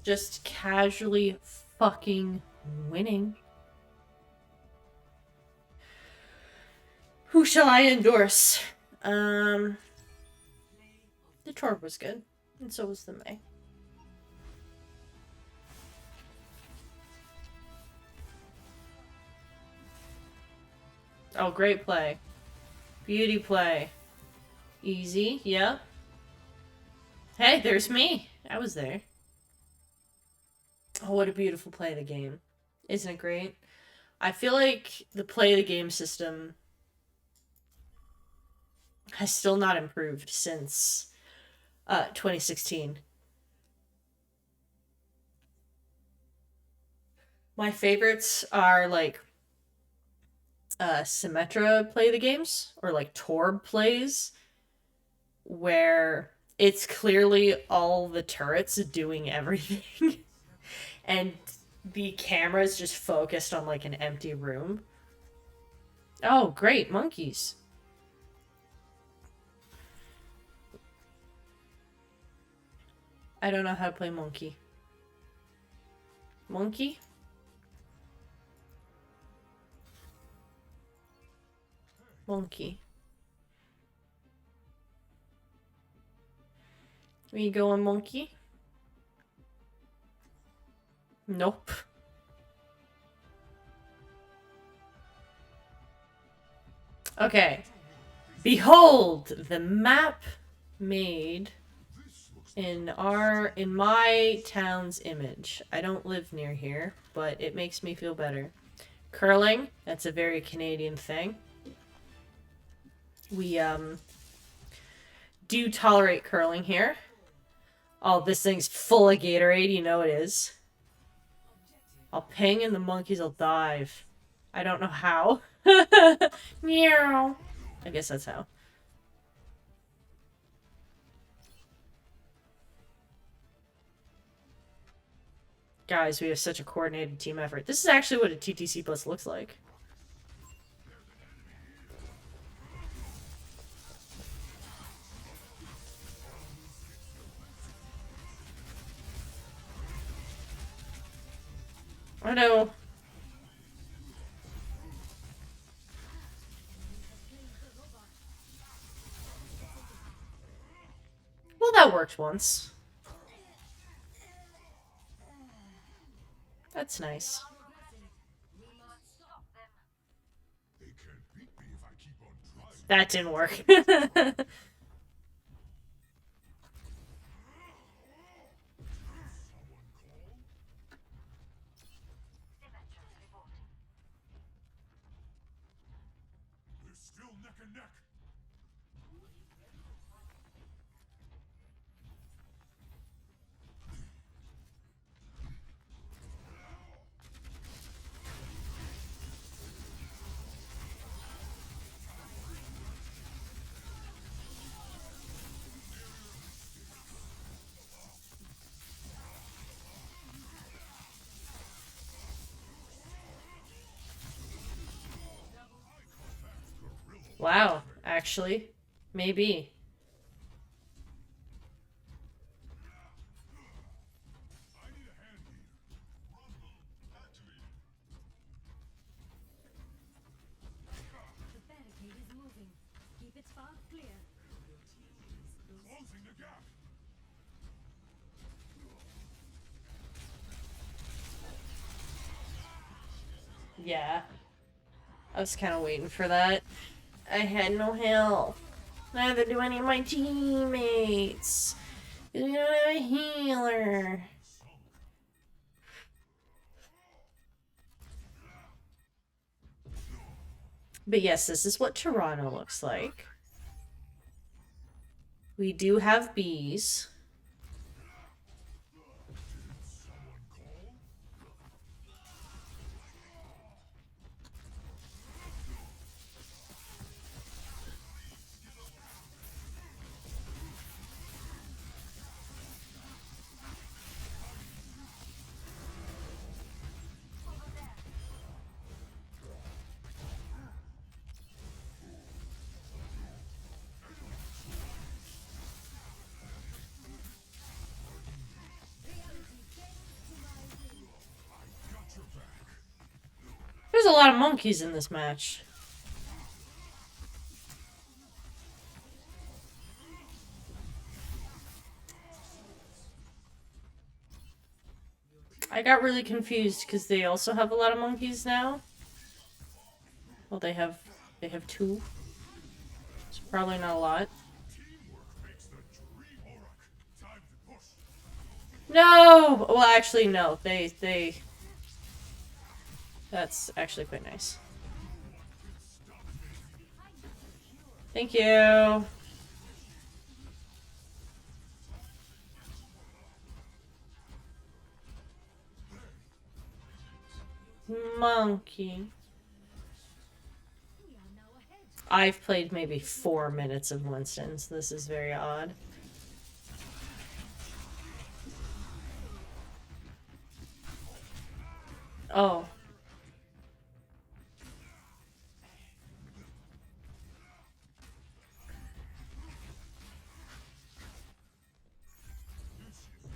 Just casually fucking winning. Who shall I endorse? The Torb was good. And so was the May. Oh, great play. Beauty play. Easy, yep. Hey, there's me. I was there. Oh, what a beautiful play of the game. Isn't it great? I feel like the play of the game system has still not improved since 2016. My favorites are like Symmetra play the games, or like Torb plays, where it's clearly all the turrets doing everything and the camera's just focused on like an empty room. Oh, great, monkeys. I don't know how to play monkey. Monkey? Monkey. Where you going, monkey? Nope. Okay. Behold the map made in my town's image. I don't live near here, but it makes me feel better. Curling, that's a very Canadian thing. We do tolerate curling here. Oh, this thing's full of Gatorade, you know it is. I'll ping and the monkeys will dive. I don't know how. Meow. I guess that's how. Guys, we have such a coordinated team effort. This is actually what a TTC Plus looks like. I know. Well, that worked once. That's nice. That didn't work. Wow, actually. Maybe. The barricade is moving. Keep its path clear. Closing the gap. Yeah. I was kind of waiting for that. I had no health. Neither do any of my teammates. We don't have a healer. But yes, this is what Toronto looks like. We do have bees. There's a lot of monkeys in this match. I got really confused because they also have a lot of monkeys now. Well, they have two. It's probably not a lot. No! Well, actually, no. They... That's actually quite nice. Thank you. Monkey. I've played maybe 4 minutes of Winston, so this is very odd. Oh.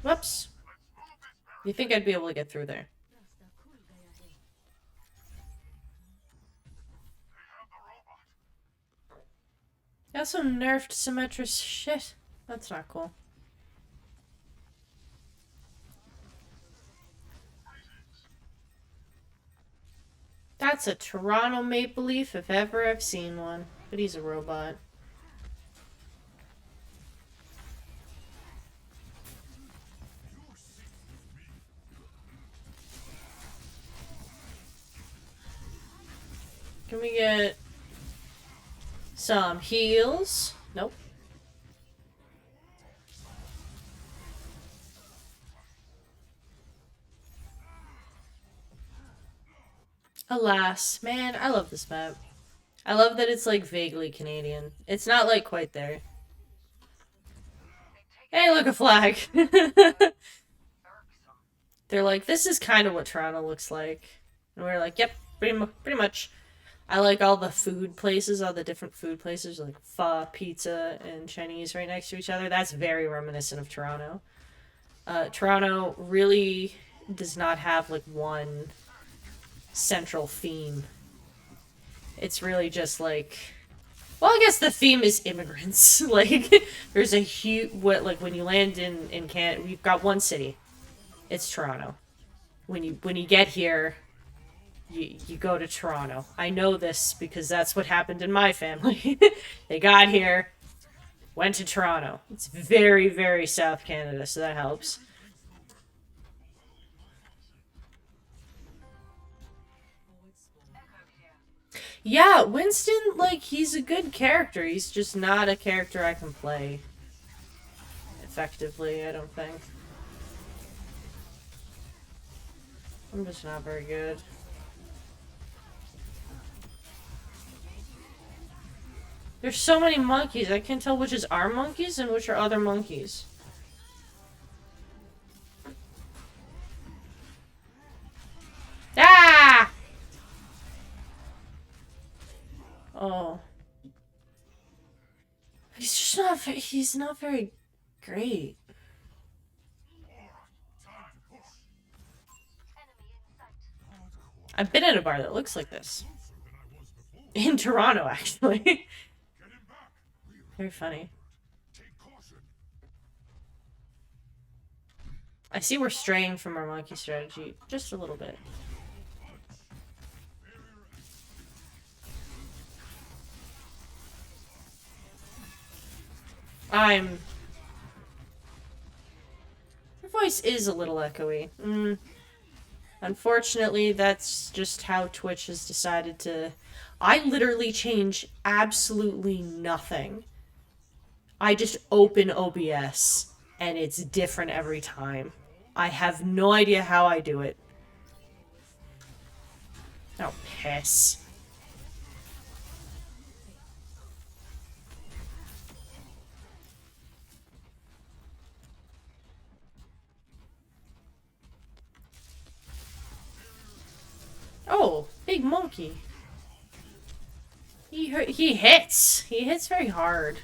Whoops. You think I'd be able to get through there? They also nerfed Symmetra's shit. That's not cool. That's a Toronto Maple Leaf if ever I've seen one. But he's a robot. Can we get some heals? Nope. Alas. Man, I love this map. I love that it's like vaguely Canadian. It's not like quite there. Hey, look, a flag! They're like, this is kind of what Toronto looks like. And we're like, yep, pretty much. I like all the food places, all the different food places, like pho, pizza, and Chinese right next to each other. That's very reminiscent of Toronto. Toronto really does not have like one central theme. It's really just like, well, I guess the theme is immigrants. Like, there's a huge, when you land in Canada, we've got one city. It's Toronto. When you get here, you go to Toronto. I know this because that's what happened in my family. They got here, went to Toronto. It's very, very South Canada, so that helps. Yeah, Winston, like, he's a good character. He's just not a character I can play effectively, I don't think. I'm just not very good. There's so many monkeys, I can't tell which is our monkeys and which are other monkeys. Ah! Oh. he's not very great. I've been at a bar that looks like this. In Toronto, actually. Very funny. I see we're straying from our monkey strategy just a little bit. Your voice is a little echoey. Unfortunately, that's just how Twitch has decided to... I literally change absolutely nothing. I just open OBS, and it's different every time. I have no idea how I do it. Oh, piss. Oh, big monkey. He hits. He hits very hard.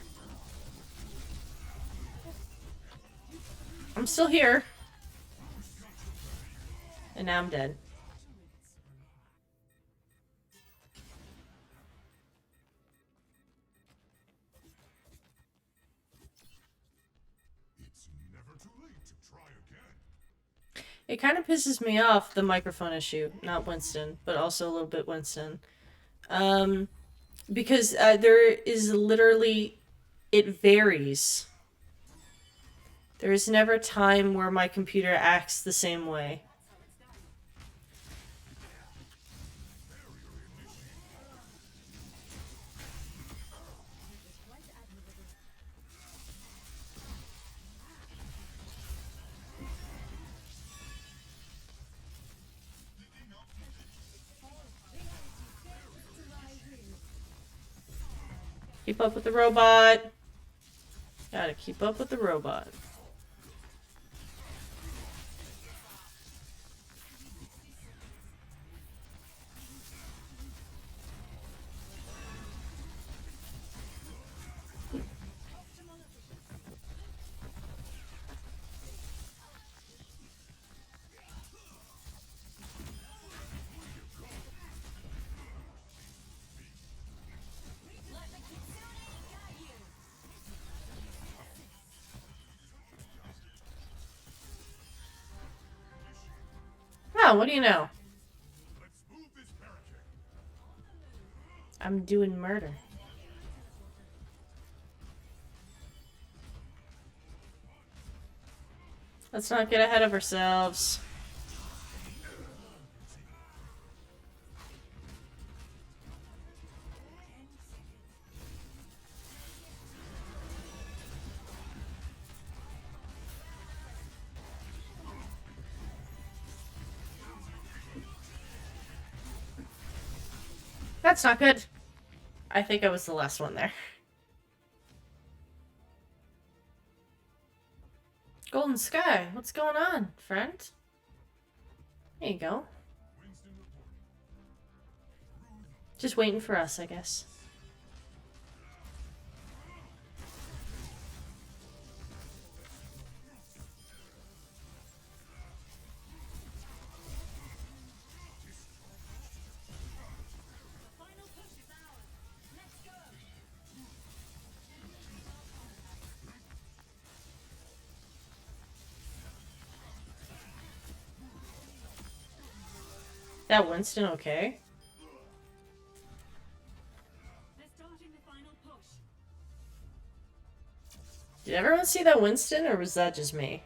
I'm still here. And now I'm dead. It's never too late to try again. It kind of pisses me off, the microphone issue. Not Winston, but also a little bit Winston. Because there is literally... It varies. There is never a time where my computer acts the same way. Keep up with the robot. Gotta keep up with the robot. Oh, what do you know? I'm doing murder. Let's not get ahead of ourselves. That's not good. I think I was the last one there. Golden Sky, what's going on, friend? There you go. Just waiting for us, I guess. That Winston okay? Did everyone see that Winston, or was that just me?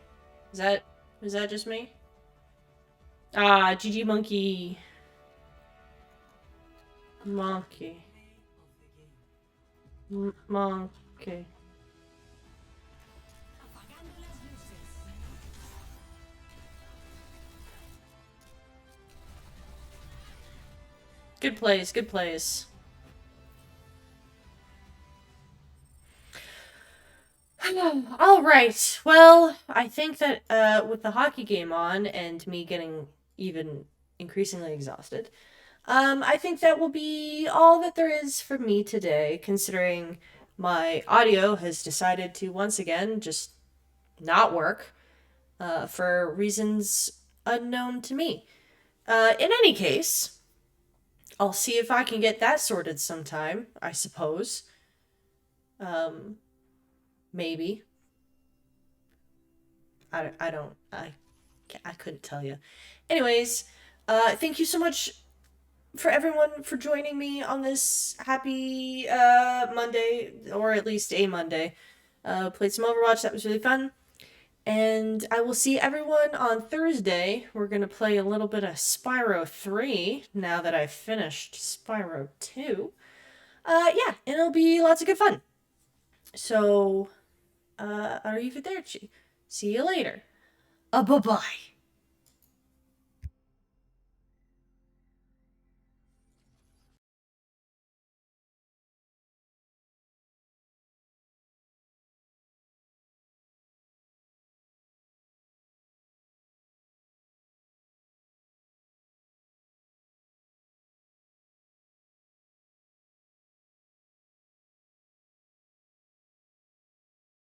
Was that just me? Ah, GG monkey. Monkey. Monkey. Good plays, good plays. All right. Well, I think that with the hockey game on and me getting even increasingly exhausted, I think that will be all that there is for me today, considering my audio has decided to once again just not work for reasons unknown to me. In any case, I'll see if I can get that sorted sometime, I suppose. Um, maybe. I couldn't tell you. Anyways, thank you so much for everyone for joining me on this happy Monday, or at least a Monday. Played some Overwatch, that was really fun. And I will see everyone on Thursday. We're going to play a little bit of Spyro 3 now that I've finished Spyro 2. Yeah, and it'll be lots of good fun. So, arrivederci. See you later. Bye-bye.